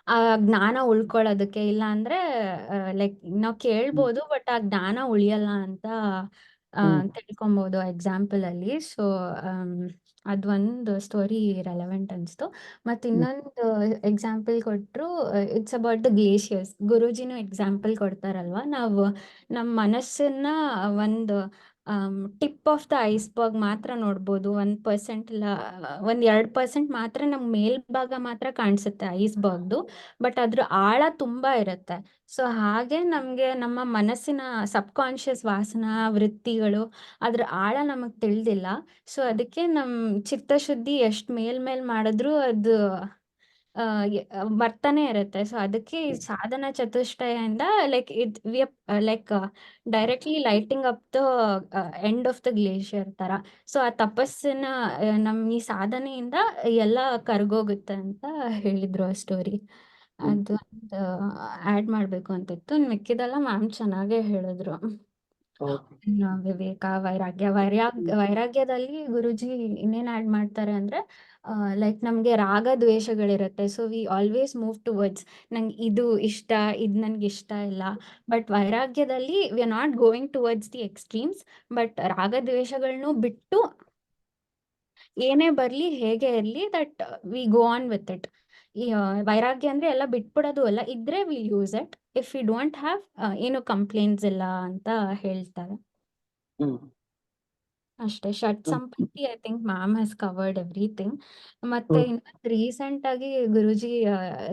ಆ ಜ್ಞಾನ ಉಳ್ಕೊಳ್ಳೋದಕ್ಕೆ. ಇಲ್ಲ ಅಂದ್ರೆ ಲೈಕ್ ನಾವ್ ಕೇಳ್ಬೋದು, ಬಟ್ ಆ ಜ್ಞಾನ ಉಳಿಯಲ್ಲ ಅಂತ ತಿಳ್ಕೊಬಹುದು ಎಕ್ಸಾಂಪಲ್ ಅಲ್ಲಿ. ಸೊ ಅದೊಂದು ಸ್ಟೋರಿ ರೆಲೆವೆಂಟ್ ಅನಿಸ್ತು. ಮತ್ತು ಇನ್ನೊಂದು ಎಕ್ಸಾಂಪಲ್ ಕೊಟ್ಟರು, ಇಟ್ಸ್ ಅಬೌಟ್ ದ ಗ್ಲೇಷಿಯರ್ಸ್. ಗುರೂಜಿನೂ ಎಕ್ಸಾಂಪಲ್ ಕೊಡ್ತಾರಲ್ವ, ನಾವು ನಮ್ಮ ಮನಸ್ಸನ್ನ ಒಂದು ಟಿಪ್ ಆಫ್ ದ ಐಸ್ಬರ್ಗ್ ಮಾತ್ರ ನೋಡ್ಬೋದು. 1% ಇಲ್ಲ 2% ಮಾತ್ರ ನಮ್ಗೆ ಮೇಲ್ಭಾಗ ಮಾತ್ರ ಕಾಣಿಸುತ್ತೆ ಐಸ್ಬರ್ಗ್ದು, ಬಟ್ ಅದ್ರ ಆಳ ತುಂಬ ಇರುತ್ತೆ. ಸೊ ಹಾಗೆ ನಮಗೆ ನಮ್ಮ ಮನಸ್ಸಿನ ಸಬ್ಕಾನ್ಷಿಯಸ್ ವಾಸನಾ ವೃತ್ತಿಗಳು ಅದ್ರ ಆಳ ನಮಗೆ ತಿಳಿದಿಲ್ಲ. ಸೊ ಅದಕ್ಕೆ ನಮ್ಮ ಚಿತ್ತಶುದ್ಧಿ ಎಷ್ಟು ಮೇಲ್ ಮಾಡಿದ್ರೂ ಅದು ಬರ್ತಾನೆ ಇರುತ್ತೆ. ಸೊ ಅದಕ್ಕೆ ಈ ಸಾಧನ ಚತುಷ್ಟಯದಿಂದ like like directly lighting up the end of the glacier ತರ. ಸೊ ಆ ತಪಸ್ಸಿನ ನಮ್ಮ ಈ ಸಾಧನೆಯಿಂದ ಎಲ್ಲ ಕರ್ಗೋಗುತ್ತೆ ಅಂತ ಹೇಳಿದ್ರು ಆ ಸ್ಟೋರಿ. ಅದು ಆ್ಯಡ್ ಮಾಡಬೇಕು ಅಂತಿತ್ತು. ಮಿಕ್ಕಿದೆಲ್ಲ ಮ್ಯಾಮ್ ಚೆನ್ನಾಗೇ ಹೇಳಿದ್ರು. ವಿವೇಕ, ವೈರಾಗ್ಯದಲ್ಲಿ ಗುರುಜಿ ಇನ್ನೇನ್ ಆಡ್ ಮಾಡ್ತಾರೆ ಅಂದ್ರೆ, ಲೈಕ್ ನಮ್ಗೆ ರಾಗ ದ್ವೇಷಗಳಿರುತ್ತೆ. So we always move towards ನಂಗೆ ಇದು ಇಷ್ಟ, ಇದು ನನ್ಗೆ ಇಷ್ಟ ಇಲ್ಲ. ಬಟ್ ವೈರಾಗ್ಯದಲ್ಲಿ we are not going towards the extremes, but ರಾಗ ದ್ವೇಷಗಳನ್ನೂ ಬಿಟ್ಟು ಏನೇ ಬರ್ಲಿ ಹೇಗೆ ಇರ್ಲಿ that we go on with it. ಈ ವೈರಾಗ್ಯ ಅಂದ್ರೆ ಎಲ್ಲ ಬಿಟ್ಬಿಡೋದು ಅಲ್ಲ, ಇದ್ರೆ will use it. If you don't have ಏನು ಕಂಪ್ಲೇಂಟ್ಸ್ ಇಲ್ಲ ಅಂತ ಹೇಳ್ತಾರೆ ಅಷ್ಟೇ. ಷಟ್ ಸಂಪತ್ತಿ I think ma'am has covered everything. ಮತ್ತೆ ಇನ್ನೊಂದು ರೀಸೆಂಟ್ ಆಗಿ ಗುರುಜಿ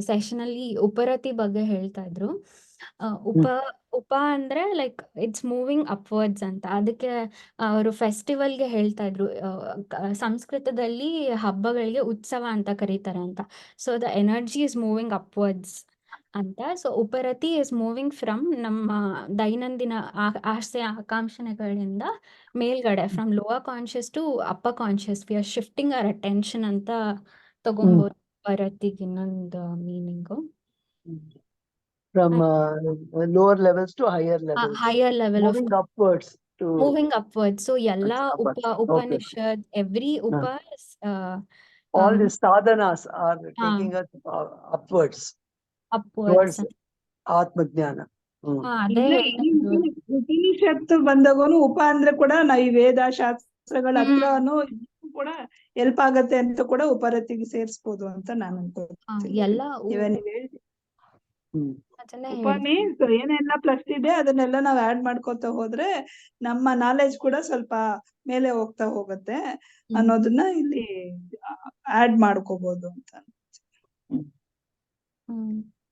ಸೆಷನ್ ಅಲ್ಲಿ ಉಪರತಿ ಬಗ್ಗೆ ಹೇಳ್ತಾ ಇದ್ರು. ಉಪ ಅಂದ್ರೆ ಲೈಕ್ ಇಟ್ಸ್ ಮೂವಿಂಗ್ ಅಪ್ವರ್ಡ್ಸ್ ಅಂತ. ಅದಕ್ಕೆ ಅವರು ಫೆಸ್ಟಿವಲ್ಗೆ ಹೇಳ್ತಾ ಇದ್ರು, ಸಂಸ್ಕೃತದಲ್ಲಿ ಹಬ್ಬಗಳಿಗೆ ಉತ್ಸವ ಅಂತ ಕರೀತಾರೆ ಅಂತ. So the energy is moving upwards ಅಂತ. ಸೊ ಉಪರತಿ ಇಸ್ ಮೂವಿಂಗ್ ಫ್ರಮ್ ನಮ್ಮ ದೈನಂದಿನ ಆಸೆ ಆಕಾಂಕ್ಷೆಗಳಿಂದ ಮೇಲ್ಗಡೆ, from lower conscious to upper conscious, we are shifting our attention ಅಂತ ತಗೊಂಬೋದು ಉಪರತಿಗೆ ಇನ್ನೊಂದು meaning. From lower levels to higher levels, higher level of moving upwards to moving upward. So ಎಲ್ಲ upwards. Okay. Upanishad, every All the sadhanas are taking us upwards upwards. towards Atmajnana. ಅದೇ ಅಂದ್ರೆ ಹೇಳ್ತಾ ಈ ಇದ್ರು. ಉಪನಿಷತ್ತು ಬಂದಾಗನು ಉಪ ಅಂದ್ರೆ ಕೂಡ ಈ ವೇದ ಶಾಸ್ತ್ರಗಳ ಹತ್ರನು ಕೂಡ ಹೆಲ್ಪ್ ಆಗತ್ತೆ ಅಂತ ಕೂಡ ಉಪರತಿಗೆ ಸೇರಿಸಬಹುದು ಅಂತ ನಾನು ಅನ್ಕೋತೀನಿ. ಎಲ್ಲ ಇವಾಗ ನೀವ್ ಹೇಳ್ತೀವಿ ಅದನ್ನೇ ಉಪ ಹೇಳ್ತಾ ಮೀನ್ಸ್ ಏನೆಲ್ಲ ಪ್ಲಸ್ ಇದೆ ಅದನ್ನೆಲ್ಲ ನಾವ್ ಆಡ್ ಮಾಡ್ಕೊತಾ ಹೋದ್ರೆ ನಮ್ಮ ನಾಲೆಜ್ ಕೂಡ ಸ್ವಲ್ಪ ಮೇಲೆ ಹೋಗ್ತಾ ಹೋಗುತ್ತೆ ಅನ್ನೋದನ್ನ ಇಲ್ಲಿ ಆಡ್ ಮಾಡ್ಕೋಬಹುದು ಅಂತ.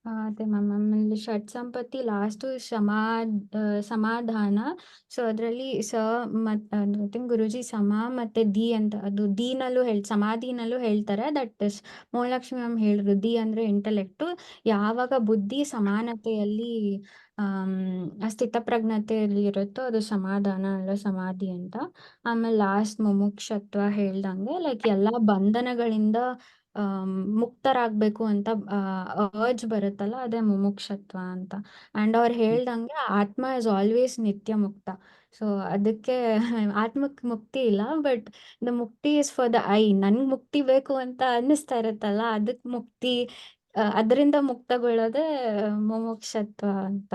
ಅದೇ ಮ್ಯಾಮ್. ಆಮೇಲೆ ಷಟ್ ಸಂಪತ್ತಿ ಲಾಸ್ಟ್ ಸಮಾಧಾನ. ಸೊ ಅದರಲ್ಲಿ ಐ ಥಿಂಕ್ ಗುರುಜಿ ಸಮ ಮತ್ತೆ ದಿ ಅಂತ, ಅದು ದೀನಲ್ಲೂ ಸಮಾಧಿನಲ್ಲೂ ಹೇಳ್ತಾರೆ. ದಟ್ ಇಸ್ ಮಹಾಲಕ್ಷ್ಮಿ ಮ್ಯಾಮ್ ಹೇಳಿದ್ರು, ದಿ ಅಂದ್ರೆ ಇಂಟೆಲೆಕ್ಟು. ಯಾವಾಗ ಬುದ್ಧಿ ಸಮಾನತೆಯಲ್ಲಿ ಸ್ಥಿತಪ್ರಜ್ಞತೆಯಲ್ಲಿ ಇರುತ್ತೋ ಅದು ಸಮಾಧಾನ ಅಲ್ಲ ಸಮಾಧಿ ಅಂತ. ಆಮೇಲೆ ಲಾಸ್ಟ್ ಮುಮುಕ್ಷತ್ವ ಹೇಳ್ದಂಗೆ ಲೈಕ್ ಎಲ್ಲ ಬಂಧನಗಳಿಂದ ಮುಕ್ತರಾಗಬೇಕು ಅಂತ ಅರ್ಜ್ ಬರುತ್ತಲ್ಲ, ಅದೇ ಮುಮುಕ್ಷತ್ವ ಅಂತ. ಅಂಡ್ ಅವ್ರು ಹೇಳ್ದಂಗೆ ಆತ್ಮ ಇಸ್ ಆಲ್ವೇಸ್ ನಿತ್ಯ ಮುಕ್ತ. ಸೊ ಅದಕ್ಕೆ ಆತ್ಮಕ್ಕೆ ಮುಕ್ತಿ ಇಲ್ಲ, ಬಟ್ ದ ಮುಕ್ತಿ ಇಸ್ ಫಾರ್ ದ ಐ. ನನ್ಗೆ ಮುಕ್ತಿ ಬೇಕು ಅಂತ ಅನ್ನಿಸ್ತಾ ಇರುತ್ತಲ್ಲ, ಅದಕ್ಕೆ ಮುಕ್ತಿ, ಅದರಿಂದ ಮುಕ್ತಗೊಳ್ಳೋದೇ ಮುಮುಕ್ಷತ್ವ ಅಂತ.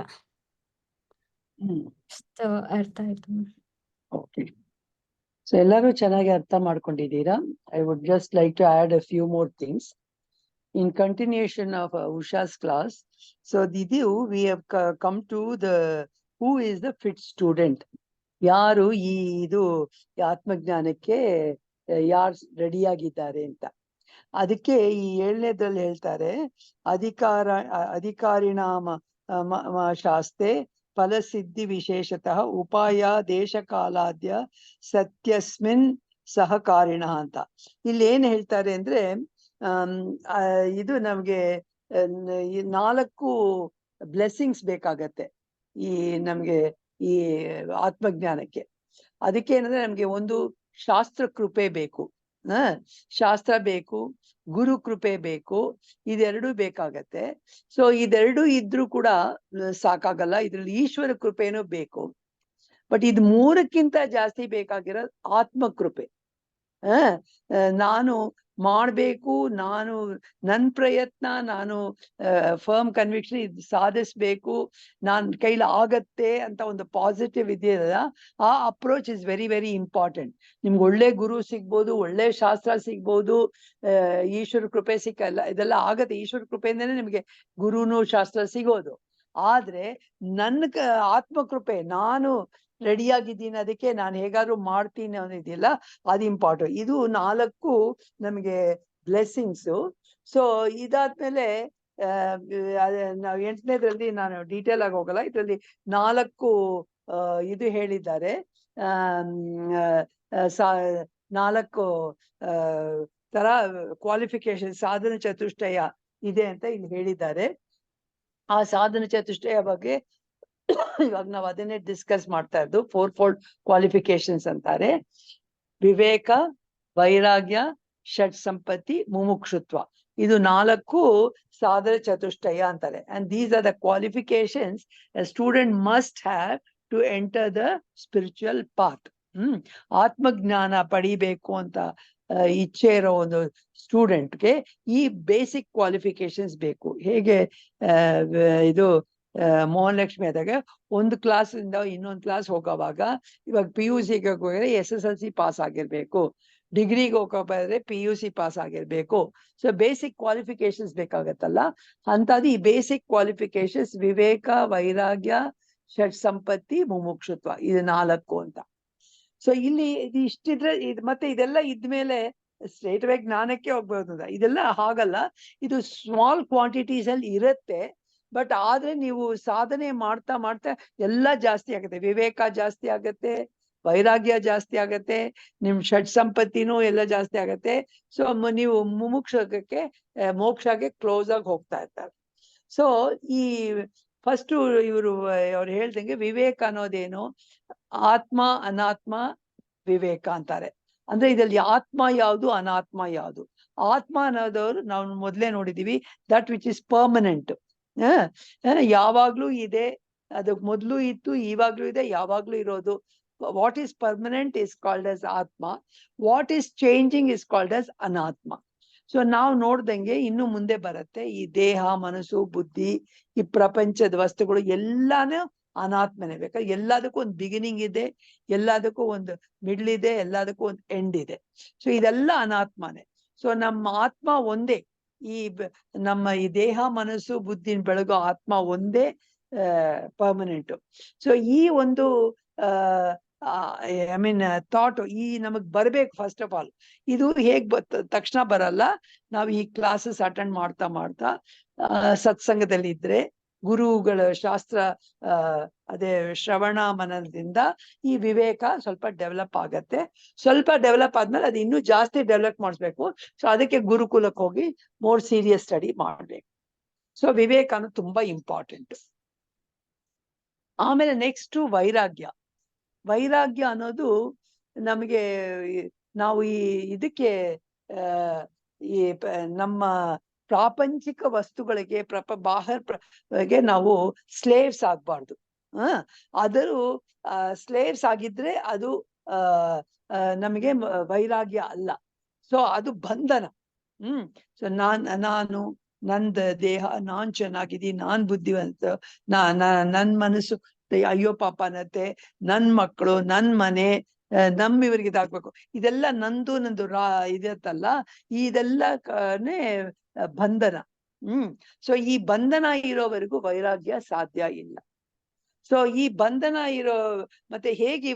ಅರ್ಥ ಆಯ್ತು. Okay. So ಎಲ್ಲರೂ ಚೆನ್ನಾಗಿ ಅರ್ಥ ಮಾಡ್ಕೊಂಡಿದ್ದೀರಾ? I would just like to add a few more things. In continuation of Usha's class, so we have come to the who is the fit student. ಯಾರು ಈ ಇದು ಆತ್ಮಜ್ಞಾನಕ್ಕೆ ಯಾರು ರೆಡಿಯಾಗಿದ್ದಾರೆ ಅಂತ. ಅದಕ್ಕೆ ಈ 7ನೇದ್ರಲ್ಲಿ ಹೇಳ್ತಾರೆ, ಅಧಿಕಾರಿಣಾಮ ಶಾಸ್ತೆ ಫಲಸಿದ್ಧಿ ವಿಶೇಷತಃ ಉಪಾಯ ದೇಶಕಾಲಾದ್ಯ ಸತ್ಯಸ್ಮಿನ್ ಸಹಕಾರಿಣ ಅಂತ. ಇಲ್ಲಿ ಏನ್ ಹೇಳ್ತಾರೆ ಅಂದ್ರೆ, ಇದು ನಮ್ಗೆ 4 ಬ್ಲೆಸ್ಸಿಂಗ್ಸ್ ಬೇಕಾಗತ್ತೆ ಈ ನಮ್ಗೆ ಈ ಆತ್ಮಜ್ಞಾನಕ್ಕೆ. ಅದಕ್ಕೆ ಏನಂದ್ರೆ ನಮ್ಗೆ ಒಂದು ಶಾಸ್ತ್ರ ಕೃಪೆ ಬೇಕು, ಶಾಸ್ತ್ರ ಬೇಕು, ಗುರು ಕೃಪೆ ಬೇಕು, ಇದೆರಡೂ ಬೇಕಾಗತ್ತೆ. ಸೊ ಇದೆರಡು ಇದ್ರೂ ಕೂಡ ಸಾಕಾಗಲ್ಲ, ಇದ್ರಲ್ಲಿ ಈಶ್ವರ ಕೃಪೆನೂ ಬೇಕು. ಬಟ್ ಇದು 3ಕ್ಕಿಂತ ಜಾಸ್ತಿ ಬೇಕಾಗಿರೋದು ಆತ್ಮ ಕೃಪೆ. ನಾನು ಮಾಡ್ಬೇಕು, ನಾನು ನನ್ ಪ್ರಯತ್ನ, ನಾನು ಫರ್ಮ್ ಕನ್ವಿಕ್ಷನ್ ಇದು ಸಾಧಿಸ್ಬೇಕು, ನಾನ್ ಕೈಲಿ ಆಗತ್ತೆ ಅಂತ ಒಂದು ಪಾಸಿಟಿವ್ ಇದೆಯಲ್ಲ, ಆ approach is very very important. ನಿಮ್ಗೆ ಒಳ್ಳೆ ಗುರು ಸಿಗ್ಬೋದು, ಒಳ್ಳೆ ಶಾಸ್ತ್ರ ಸಿಗ್ಬೋದು, ಈಶ್ವರ ಕೃಪೆ ಸಿಕ್ಕಲ್ಲ, ಇದೆಲ್ಲ ಆಗತ್ತೆ. ಈಶ್ವರ ಕೃಪೆಯಿಂದನೇ ನಿಮ್ಗೆ ಗುರುನು ಶಾಸ್ತ್ರ ಸಿಗೋದು. ಆದ್ರೆ ನನ್ನ ಆತ್ಮಕೃಪೆ, ನಾನು ರೆಡಿಯಾಗಿದ್ದೀನಿ, ಅದಕ್ಕೆ ನಾನು ಹೇಗಾದ್ರೂ ಮಾಡ್ತೀನಿ ಅನ್ನೋದಿದೆಯಲ್ಲ, ಅದು ಇಂಪಾರ್ಟೆಂಟ್. ಇದು 4 ನಮಗೆ ಬ್ಲೆಸ್ಸಿಂಗ್ಸು. ಸೊ ಇದಾದ್ಮೇಲೆ ನಾವು 8ನೇದ್ರಲ್ಲಿ ನಾನು ಡೀಟೇಲ್ ಆಗಿ ಹೋಗಲ್ಲ. ಇದರಲ್ಲಿ 4 ಇದು ಹೇಳಿದ್ದಾರೆ, 4 ತರ ಕ್ವಾಲಿಫಿಕೇಶನ್, ಸಾಧನ ಚತುಷ್ಟಯ ಇದೆ ಅಂತ ಇಲ್ಲಿ ಹೇಳಿದ್ದಾರೆ. ಆ ಸಾಧನ ಚತುಷ್ಟಯ ಬಗ್ಗೆ ಇವಾಗ ನಾವು ಅದನ್ನೇ ಡಿಸ್ಕಸ್ ಮಾಡ್ತಾ ಇದ್ದು. 4 ಕ್ವಾಲಿಫಿಕೇಶನ್ಸ್ ಅಂತಾರೆ: ವಿವೇಕ, ವೈರಾಗ್ಯ, ಷಟ್ ಸಂಪತ್ತಿ, ಮುಮುಕ್ಷುತ್ವ. ಇದು 4 ಸಾಧನ ಚತುಷ್ಟಯ ಅಂತಾರೆ. And these are the qualifications a student must have to enter the spiritual path. ಆತ್ಮಜ್ಞಾನ ಪಡಿಬೇಕು ಅಂತ ಇಚ್ಛೆ ಇರೋ ಒಂದು ಸ್ಟೂಡೆಂಟ್ಗೆ ಈ ಬೇಸಿಕ್ ಕ್ವಾಲಿಫಿಕೇಶನ್ಸ್ ಬೇಕು. ಹೇಗೆ ಇದು ಮೋಹನ್ ಲಕ್ಷ್ಮಿ ಆದಾಗ ಒಂದು ಕ್ಲಾಸ್ ಇಂದ ಇನ್ನೊಂದು ಕ್ಲಾಸ್ ಹೋಗೋವಾಗ, ಇವಾಗ PUC ಹೋಗಿದ್ರೆ SSLC ಪಾಸ್ ಆಗಿರ್ಬೇಕು, ಡಿಗ್ರಿಗೆ ಹೋಗೋದ್ರೆ PUC ಪಾಸ್ ಆಗಿರ್ಬೇಕು. ಸೊ ಬೇಸಿಕ್ ಕ್ವಾಲಿಫಿಕೇಶನ್ಸ್ ಬೇಕಾಗತ್ತಲ್ಲ, ಅಂತದ್ದು ಈ ಬೇಸಿಕ್ ಕ್ವಾಲಿಫಿಕೇಶನ್ಸ್ ವಿವೇಕ, ವೈರಾಗ್ಯ, ಷಟ್ ಸಂಪತ್ತಿ, ಮುಮುಕ್ಷುತ್ವ, ಇದು 4 ಅಂತ. ಸೊ ಇಲ್ಲಿ ಇದು ಇಷ್ಟಿದ್ರೆ ಮತ್ತೆ ಇದೆಲ್ಲ ಇದ್ಮೇಲೆ ಸ್ಟ್ರೇಟ್ ಅವೇ ಜ್ಞಾನಕ್ಕೆ ಹೋಗ್ಬೋದು. ಇದೆಲ್ಲ ಹಾಗಲ್ಲ, ಇದು ಸ್ಮಾಲ್ ಕ್ವಾಂಟಿಟೀಸ್ ಅಲ್ಲಿ ಇರುತ್ತೆ. ಬಟ್ ಆದ್ರೆ ನೀವು ಸಾಧನೆ ಮಾಡ್ತಾ ಮಾಡ್ತಾ ಎಲ್ಲ ಜಾಸ್ತಿ ಆಗುತ್ತೆ. ವಿವೇಕ ಜಾಸ್ತಿ ಆಗತ್ತೆ, ವೈರಾಗ್ಯ ಜಾಸ್ತಿ ಆಗತ್ತೆ, ನಿಮ್ ಷಟ್ ಸಂಪತ್ತಿನೂ ಎಲ್ಲ ಜಾಸ್ತಿ ಆಗತ್ತೆ. ಸೊ ನೀವು ಮುಮುಕ್ಷಕ್ಕೆ, ಮೋಕ್ಷಕ್ಕೆ ಕ್ಲೋಸ್ ಆಗಿ ಹೋಗ್ತಾ ಇರ್ತಾರೆ. ಸೊ ಈ ಫಸ್ಟ್ ಅವ್ರು ಹೇಳ್ದಂಗೆ ವಿವೇಕ ಅನ್ನೋದೇನು, ಆತ್ಮ ಅನಾತ್ಮ ವಿವೇಕ ಅಂತಾರೆ. ಅಂದ್ರೆ ಇದರಲ್ಲಿ ಆತ್ಮ ಯಾವುದು, ಅನಾತ್ಮ ಯಾವುದು. ಆತ್ಮ ಅನ್ನೋದವ್ರು ನಾವು ಮೊದ್ಲೇ ನೋಡಿದೀವಿ, ದಟ್ ವಿಚ್ ಇಸ್ ಪರ್ಮನೆಂಟ್. ಯಾವಾಗ್ಲೂ ಇದೆ, ಅದಕ್ಕೆ ಮೊದ್ಲು ಇತ್ತು, ಇವಾಗ್ಲೂ ಇದೆ, ಯಾವಾಗ್ಲೂ ಇರೋದು. What is permanent is called as ಆತ್ಮ, what is changing is called as ಅನಾತ್ಮ. ಸೊ ನಾವು ನೋಡ್ದಂಗೆ ಇನ್ನು ಮುಂದೆ ಬರುತ್ತೆ, ಈ ದೇಹ, ಮನಸ್ಸು, ಬುದ್ಧಿ, ಈ ಪ್ರಪಂಚದ ವಸ್ತುಗಳು ಎಲ್ಲಾನು ಅನಾತ್ಮನೆ. ಬೇಕಾದ್ರೆ ಎಲ್ಲದಕ್ಕೂ ಒಂದು ಬಿಗಿನಿಂಗ್ ಇದೆ, ಎಲ್ಲದಕ್ಕೂ ಒಂದು ಮಿಡ್ಲ್ ಇದೆ, ಎಲ್ಲದಕ್ಕೂ ಒಂದು ಎಂಡ್ ಇದೆ. ಸೊ ಇದೆಲ್ಲ ಅನಾತ್ಮನೆ. ಸೊ ನಮ್ಮ ಆತ್ಮ ಒಂದೇ, ಈ ನಮ್ಮ ಈ ದೇಹ, ಮನಸ್ಸು, ಬುದ್ಧಿನ ಬೆಳಗೋ ಆತ್ಮ ಒಂದೇ ಪರ್ಮನೆಂಟ್. ಸೊ ಈ ಒಂದು ಐ ಮೀನ್ ಥಾಟ್ ಈ ನಮಗ್ ಬರ್ಬೇಕು. ಫಸ್ಟ್ ಆಫ್ ಆಲ್ ಇದು ಹೇಗ್ ತಕ್ಷಣ ಬರಲ್ಲ. ನಾವು ಈ ಕ್ಲಾಸಸ್ ಅಟೆಂಡ್ ಮಾಡ್ತಾ ಮಾಡ್ತಾ ಸತ್ಸಂಗದಲ್ಲಿ ಇದ್ರೆ, ಗುರುಗಳ ಶಾಸ್ತ್ರ ಅದೇ ಶ್ರವಣ ಮನನದಿಂದ ಈ ವಿವೇಕ ಸ್ವಲ್ಪ ಡೆವಲಪ್ ಆಗತ್ತೆ. ಸ್ವಲ್ಪ ಡೆವಲಪ್ ಆದ್ಮೇಲೆ ಅದು ಇನ್ನೂ ಜಾಸ್ತಿ ಡೆವಲಪ್ ಮಾಡಿಸ್ಬೇಕು. ಸೊ ಅದಕ್ಕೆ ಗುರುಕುಲಕ್ಕೆ ಹೋಗಿ ಮೋರ್ ಸೀರಿಯಸ್ ಸ್ಟಡಿ ಮಾಡ್ಬೇಕು. ಸೊ ವಿವೇಕ ಅನ್ನೋದು ತುಂಬಾ ಇಂಪಾರ್ಟೆಂಟ್. ಆಮೇಲೆ ನೆಕ್ಸ್ಟ್ ವೈರಾಗ್ಯ. ವೈರಾಗ್ಯ ಅನ್ನೋದು ನಮಗೆ, ನಾವು ಈ ಇದಕ್ಕೆ ಈ ನಮ್ಮ ಪ್ರಾಪಂಚಿಕ ವಸ್ತುಗಳಿಗೆ, ಬಾಹ್ಯ ನಾವು ಸ್ಲೇವ್ಸ್ ಆಗ್ಬಾರ್ದು. ಆದರೂ ಸ್ಲೇವ್ಸ್ ಆಗಿದ್ರೆ ಅದು ನಮಗೆ ವೈರಾಗ್ಯ ಅಲ್ಲ. ಸೊ ಅದು ಬಂಧನ. ಸೊ ನಾನು ನಂದ ದೇಹ, ನಾನ್ ಚೆನ್ನಾಗಿದ್ದೀನಿ, ನಾನ್ ಬುದ್ಧಿವಂತ, ನನ್ ಮನಸ್ಸು ಅಯ್ಯೋ ಪಾಪ ಅನ್ನತ್ತೆ, ನನ್ ಮಕ್ಕಳು, ನನ್ ಮನೆ, ಇವ್ರಿಗೆ ಇದಾಗ್ಬೇಕು, ಇದೆಲ್ಲ ನಂದು ಇದತ್ತಲ್ಲ, ಇದೆಲ್ಲನೇ ಬಂಧನ. ಸೊ ಈ ಬಂಧನ ಇರೋವರೆಗೂ ವೈರಾಗ್ಯ ಸಾಧ್ಯ ಇಲ್ಲ. ಸೊ ಈ ಬಂಧನ ಮತ್ತೆ ಹೇಗೆ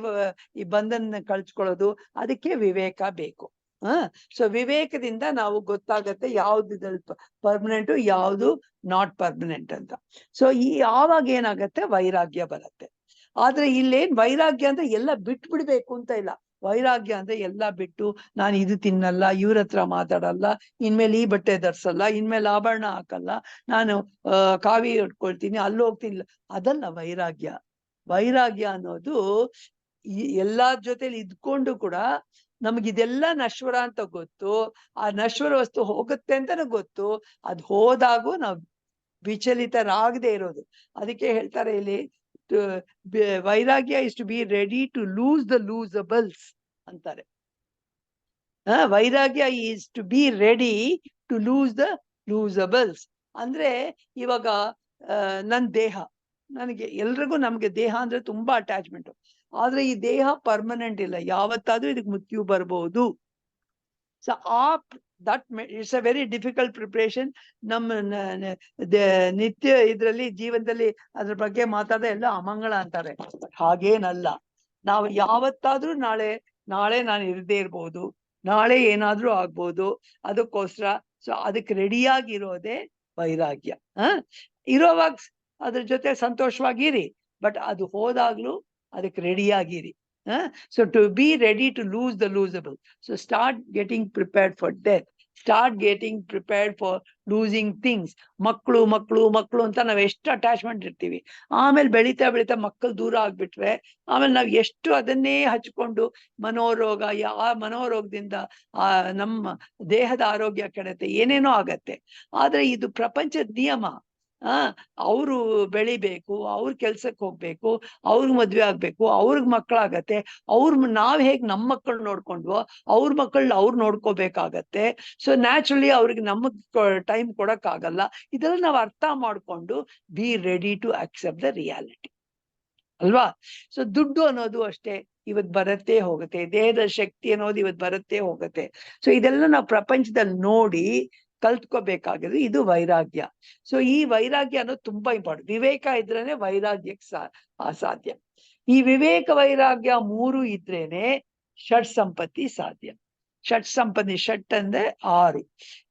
ಈ ಬಂಧನ ಕಳ್ಸ್ಕೊಳ್ಳೋದು, ಅದಕ್ಕೆ ವಿವೇಕ ಬೇಕು. ಸೊ ವಿವೇಕದಿಂದ ನಾವು ಗೊತ್ತಾಗತ್ತೆ ಯಾವ್ದು ಪರ್ಮನೆಂಟ್, ಯಾವ್ದು ನಾಟ್ ಪರ್ಮನೆಂಟ್ ಅಂತ. ಸೊ ಆವಾಗ ಏನಾಗತ್ತೆ, ವೈರಾಗ್ಯ ಬರುತ್ತೆ. ಆದ್ರೆ ಇಲ್ಲೇನ್ ವೈರಾಗ್ಯ ಅಂದ್ರೆ ಎಲ್ಲ ಬಿಟ್ಬಿಡ್ಬೇಕು ಅಂತ ಇಲ್ಲ. ವೈರಾಗ್ಯ ಅಂದ್ರೆ ಎಲ್ಲ ಬಿಟ್ಟು, ನಾನು ಇದು ತಿನ್ನಲ್ಲ, ಇವ್ರ ಹತ್ರ ಮಾತಾಡಲ್ಲ, ಇನ್ಮೇಲೆ ಈ ಬಟ್ಟೆ ಧರಿಸಲ್ಲ, ಇನ್ಮೇಲೆ ಆಭರಣ ಹಾಕಲ್ಲ, ನಾನು ಕಾವಿ ಉಟ್ಕೊಳ್ತೀನಿ, ಅಲ್ಲಿ ಹೋಗ್ತೀನಿ, ಅದಲ್ಲ ವೈರಾಗ್ಯ. ವೈರಾಗ್ಯ ಅನ್ನೋದು ಎಲ್ಲಾರ ಜೊತೆಲಿ ಇದ್ಕೊಂಡು ಕೂಡ ನಮಗಿದೆಲ್ಲ ನಶ್ವರ ಅಂತ ಗೊತ್ತು, ಆ ನಶ್ವರ ವಸ್ತು ಹೋಗುತ್ತೆ ಅಂತಾನು ಗೊತ್ತು, ಅದ್ ಹೋದಾಗೂ ನಾವು ವಿಚಲಿತರಾಗದೆ ಇರೋದು. ಅದಕ್ಕೆ ಹೇಳ್ತಾರೆ ಇಲ್ಲಿ, ವೈರಾಗ್ಯ is to be ready to lose the losables ಅಂತಾರೆ. ವೈರಾಗ್ಯ is to be ready to lose the losables. ಅಂದ್ರೆ ಇವಾಗ ನನ್ ದೇಹ, ನನಗೆ ಎಲ್ರಿಗೂ ನಮ್ಗೆ ದೇಹ ಅಂದ್ರೆ ತುಂಬಾ ಅಟ್ಯಾಚ್ಮೆಂಟ್. ಆದ್ರೆ ಈ ದೇಹ ಪರ್ಮನೆಂಟ್ ಇಲ್ಲ, ಯಾವತ್ತಾದ್ರೂ ಇದಕ್ಕೆ ಮೃತ್ಯು ಬರ್ಬೋದು. So that it's a very difficult preparation. ನಮ್ಮ ನಿತ್ಯ ಇದ್ರಲ್ಲಿ ಜೀವನದಲ್ಲಿ ಅದ್ರ ಬಗ್ಗೆ ಮಾತಾಡ ಎಲ್ಲ ಅಮಂಗಳ ಅಂತಾರೆ. ಹಾಗೇನಲ್ಲ, ನಾವು ಯಾವತ್ತಾದ್ರೂ ನಾಳೆ ನಾನು ಇರದೇ ಇರ್ಬೋದು, ನಾಳೆ ಏನಾದ್ರೂ ಆಗ್ಬೋದು. ಅದಕ್ಕೋಸ್ಕರ ಅದಕ್ಕೆ ರೆಡಿಯಾಗಿರೋದೇ ವೈರಾಗ್ಯ. ಇರೋವಾಗ ಅದ್ರ ಜೊತೆ ಸಂತೋಷವಾಗಿರಿ, ಬಟ್ ಅದು ಹೋದಾಗ್ಲೂ ಅದಕ್ಕೆ ರೆಡಿಯಾಗಿರಿ. So to be ready to lose the losable. So start getting prepared for death. Start getting prepared for losing things. ಮಕ್ಕಳು ಅಂತ ನಾವ್ ಎಷ್ಟು ಅಟ್ಯಾಚ್ಮೆಂಟ್ ಇರ್ತೀವಿ. ಆಮೇಲೆ ಬೆಳೀತಾ ಮಕ್ಕಳು ದೂರ ಆಗ್ಬಿಟ್ರೆ ಆಮೇಲೆ ನಾವ್ ಎಷ್ಟು ಅದನ್ನೇ ಹಚ್ಕೊಂಡು ಮನೋರೋಗ, ಆ ಮನೋರೋಗದಿಂದ ನಮ್ಮ ದೇಹದ ಆರೋಗ್ಯ ಕೆಡುತ್ತೆ, ಏನೇನೋ ಆಗತ್ತೆ. ಆದ್ರೆ ಇದು ಪ್ರಪಂಚದ ನಿಯಮ. ಅವ್ರು ಬೆಳಿಬೇಕು, ಅವ್ರ ಕೆಲ್ಸಕ್ಕೆ ಹೋಗ್ಬೇಕು, ಅವ್ರಿಗೆ ಮದ್ವೆ ಆಗ್ಬೇಕು, ಅವ್ರಿಗೆ ಮಕ್ಕಳಾಗತ್ತೆ. ನಾವ್ ಹೇಗ್ ನಮ್ಮ ಮಕ್ಕಳು ನೋಡ್ಕೊಂಡ್ವೋ ಅವ್ರ ಮಕ್ಕಳನ್ನ ಅವ್ರು ನೋಡ್ಕೋಬೇಕಾಗತ್ತೆ. ಸೊ ನ್ಯಾಚುರಲಿ ಅವ್ರಿಗೆ ನಮಗ್ ಟೈಮ್ ಕೊಡಕ್ ಆಗಲ್ಲ. ಇದೆಲ್ಲ ನಾವ್ ಅರ್ಥ ಮಾಡ್ಕೊಂಡು be ready to accept the reality ಅಲ್ವಾ? ಸೊ ದುಡ್ಡು ಅನ್ನೋದು ಅಷ್ಟೇ, ಇವತ್ ಬರತ್ತೆ ಹೋಗುತ್ತೆ. ದೇಹದ ಶಕ್ತಿ ಅನ್ನೋದು ಇವತ್ ಬರತ್ತೆ ಹೋಗುತ್ತೆ. ಸೊ ಇದೆಲ್ಲ ನಾವು ಪ್ರಪಂಚದಲ್ಲಿ ನೋಡಿ ಕಲ್ತ್ಕೋಬೇಕಾಗಿರೋದು ಇದು ವೈರಾಗ್ಯ. ಸೊ ಈ ವೈರಾಗ್ಯ ಅನ್ನೋದು ತುಂಬಾ ಇಂಪಾರ್ಟೆಂಟ್. ವಿವೇಕ ಇದ್ರೇನೆ ವೈರಾಗ್ಯಕ್ಕೆ ಸಾಧ್ಯ. ಈ ವಿವೇಕ ವೈರಾಗ್ಯ 3 ಇದ್ರೇನೆ ಷಟ್ ಸಂಪತ್ತಿ ಸಾಧ್ಯ. ಷಟ್ ಸಂಪತ್ತಿ, ಷಟ್ ಅಂದ್ರೆ 6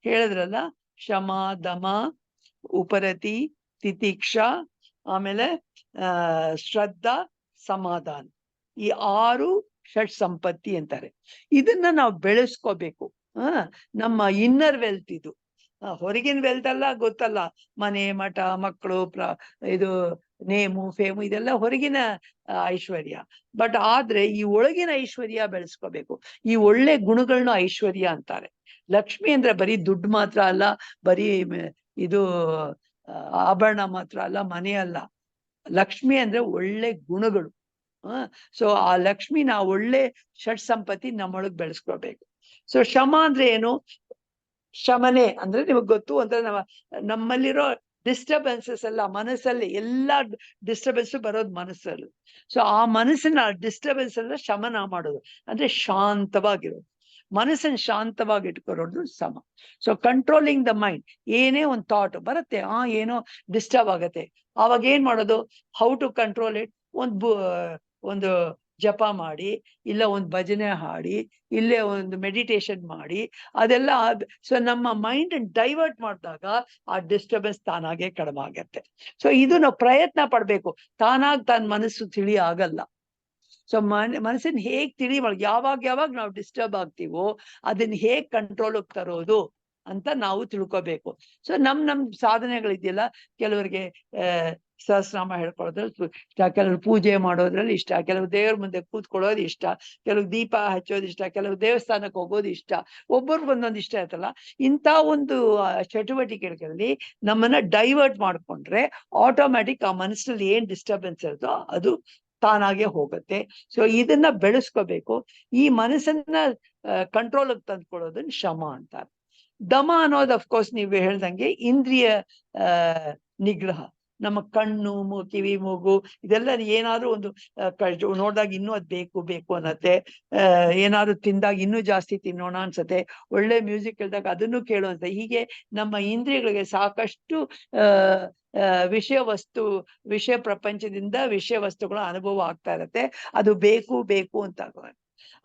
ಹೇಳಿದ್ರಲ್ಲ, ಶಮ, ದಮ, ಉಪರತಿ, ತಿತಿಕ್ಷಾ, ಆಮೇಲೆ ಶ್ರದ್ಧಾ, ಸಮಾಧಾನ. ಈ 6 ಷಟ್ ಸಂಪತ್ತಿ ಅಂತಾರೆ. ಇದನ್ನ ನಾವು ಬೆಳೆಸ್ಕೋಬೇಕು. ನಮ್ಮ ಇನ್ನರ್ ವೆಲ್ತ್ ಇದು. ಹೊರಗಿನ ವೆಲ್ತ್ ಎಲ್ಲ ಗೊತ್ತಲ್ಲ, ಮನೆ, ಮಠ, ಮಕ್ಕಳು, ಇದು ನೇಮು, ಫೇಮು, ಇದೆಲ್ಲ ಹೊರಗಿನ ಐಶ್ವರ್ಯ. ಬಟ್ ಆದ್ರೆ ಈ ಒಳಗಿನ ಐಶ್ವರ್ಯ ಬೆಳೆಸ್ಕೋಬೇಕು. ಈ ಒಳ್ಳೆ ಗುಣಗಳನ್ನ ಐಶ್ವರ್ಯ ಅಂತಾರೆ. ಲಕ್ಷ್ಮಿ ಅಂದ್ರೆ ಬರೀ ದುಡ್ಡು ಮಾತ್ರ ಅಲ್ಲ, ಬರೀ ಇದು ಆಭರಣ ಮಾತ್ರ ಅಲ್ಲ, ಮನೆ ಅಲ್ಲ. ಲಕ್ಷ್ಮಿ ಅಂದ್ರೆ ಒಳ್ಳೆ ಗುಣಗಳು. ಸೊ ಆ ಲಕ್ಷ್ಮಿ ನಾವು ಒಳ್ಳೆ ಷಟ್ ಸಂಪತ್ತಿ ನಮ್ಮೊಳಗ್ ಬೆಳೆಸ್ಕೋಬೇಕು. ಸೊ ಶಮ ಅಂದ್ರೆ ಏನು? ಶಮನೆ ಅಂದ್ರೆ ನಿಮಗ್ ಗೊತ್ತು ಅಂದ್ರೆ ನಮ್ಮಲ್ಲಿರೋ ಡಿಸ್ಟರ್ಬೆನ್ಸಸ್ ಎಲ್ಲ ಮನಸ್ಸಲ್ಲಿ, ಎಲ್ಲಾ ಡಿಸ್ಟರ್ಬೆನ್ಸ್ ಬರೋದು ಮನಸ್ಸಲ್ಲಿ. ಸೊ ಆ ಮನಸ್ಸನ್ನ ಡಿಸ್ಟರ್ಬೆನ್ಸ್ ಎಲ್ಲ ಶಮನ ಮಾಡೋದು ಅಂದ್ರೆ ಶಾಂತವಾಗಿರೋದು. ಮನಸ್ಸನ್ನು ಶಾಂತವಾಗಿ ಇಟ್ಕೊಳ್ಳೋದು ಸಮ. So controlling the mind. ಏನೇ ಒಂದು ಥಾಟ್ ಬರುತ್ತೆ, ಏನೋ ಡಿಸ್ಟರ್ಬ್ ಆಗತ್ತೆ, ಅವಾಗ ಏನ್ ಮಾಡೋದು? How to control it? ಒಂದು ಜಪ ಮಾಡಿ, ಇಲ್ಲ ಒಂದು ಭಜನೆ ಹಾಡಿ, ಇಲ್ಲೇ ಒಂದು ಮೆಡಿಟೇಷನ್ ಮಾಡಿ, ಅದೆಲ್ಲ. ಸೊ ನಮ್ಮ ಮೈಂಡ್ ಡೈವರ್ಟ್ ಮಾಡಿದಾಗ ಆ ಡಿಸ್ಟರ್ಬೆನ್ಸ್ ತಾನಾಗೆ ಕಡಿಮೆ ಆಗತ್ತೆ. ಸೊ ಇದು ನಾವು ಪ್ರಯತ್ನ ಪಡ್ಬೇಕು. ತಾನಾಗ್ ಮನಸ್ಸು ತಿಳಿ ಆಗಲ್ಲ. ಸೊ ಮನಸ್ಸನ್ನ ಹೇಗ್ ತಿಳಿ ಯಾವಾಗ ನಾವು ಡಿಸ್ಟರ್ಬ್ ಆಗ್ತೀವೋ ಅದನ್ನ ಹೇಗ್ ಕಂಟ್ರೋಲ್ ತರೋದು ಅಂತ ನಾವು ತಿಳ್ಕೊಬೇಕು. ಸೊ ನಮ್ ಸಾಧನೆಗಳಿದೆಯಲ್ಲ, ಕೆಲವರಿಗೆ ಸಹಸ್ರನಾಮ ಹೇಳ್ಕೊಳ್ಳೋದ್ರಲ್ಲಿ ಇಷ್ಟ, ಕೆಲವ್ರು ಪೂಜೆ ಮಾಡೋದ್ರಲ್ಲಿ ಇಷ್ಟ, ಕೆಲವು ದೇವ್ರ ಮುಂದೆ ಕೂತ್ಕೊಳ್ಳೋದು ಇಷ್ಟ, ಕೆಲವು ದೀಪ ಹಚ್ಚೋದು ಇಷ್ಟ, ಕೆಲವು ದೇವಸ್ಥಾನಕ್ಕೆ ಹೋಗೋದು ಇಷ್ಟ. ಒಬ್ಬರಿಗೆ ಒಂದೊಂದು ಇಷ್ಟ ಆಯ್ತಲ್ಲ. ಇಂಥ ಒಂದು ಚಟುವಟಿಕೆಗಳಲ್ಲಿ ನಮ್ಮನ್ನ ಡೈವರ್ಟ್ ಮಾಡ್ಕೊಂಡ್ರೆ ಆಟೋಮ್ಯಾಟಿಕ್ ಆ ಮನಸ್ಸಲ್ಲಿ ಏನ್ ಡಿಸ್ಟರ್ಬೆನ್ಸ್ ಇರುತ್ತೋ ಅದು ತಾನಾಗೆ ಹೋಗುತ್ತೆ. ಸೊ ಇದನ್ನ ಬೆಳೆಸ್ಕೋಬೇಕು. ಈ ಮನಸ್ಸನ್ನ ಕಂಟ್ರೋಲ್ ತಂದ್ಕೊಳ್ಳೋದನ್ನ ಶಮ ಅಂತಾರೆ. ದಮ ಅನ್ನೋದು ಅಫ್ಕೋರ್ಸ್ ನೀವು ಹೇಳ್ದಂಗೆ ಇಂದ್ರಿಯ ನಿಗ್ರಹ. ನಮ್ಮ ಕಣ್ಣು, ಕಿವಿ, ಮೂಗು ಇದೆಲ್ಲ ಏನಾದ್ರು ಒಂದು ನೋಡಿದಾಗ ಇನ್ನೂ ಅದ್ ಬೇಕು ಅನ್ನತ್ತೆ. ಏನಾದ್ರು ತಿಂದಾಗ ಇನ್ನೂ ಜಾಸ್ತಿ ತಿನ್ನೋಣ ಅನ್ಸತ್ತೆ. ಒಳ್ಳೆ ಮ್ಯೂಸಿಕ್ ಕೇಳಿದಾಗ ಅದನ್ನು ಕೇಳುವಂತ. ಹೀಗೆ ನಮ್ಮ ಇಂದ್ರಿಯಗಳಿಗೆ ಸಾಕಷ್ಟು ವಿಷಯ ಪ್ರಪಂಚದಿಂದ ವಿಷಯ ವಸ್ತುಗಳ ಅನುಭವ ಆಗ್ತಾ ಇರತ್ತೆ. ಅದು ಬೇಕು ಅಂತ.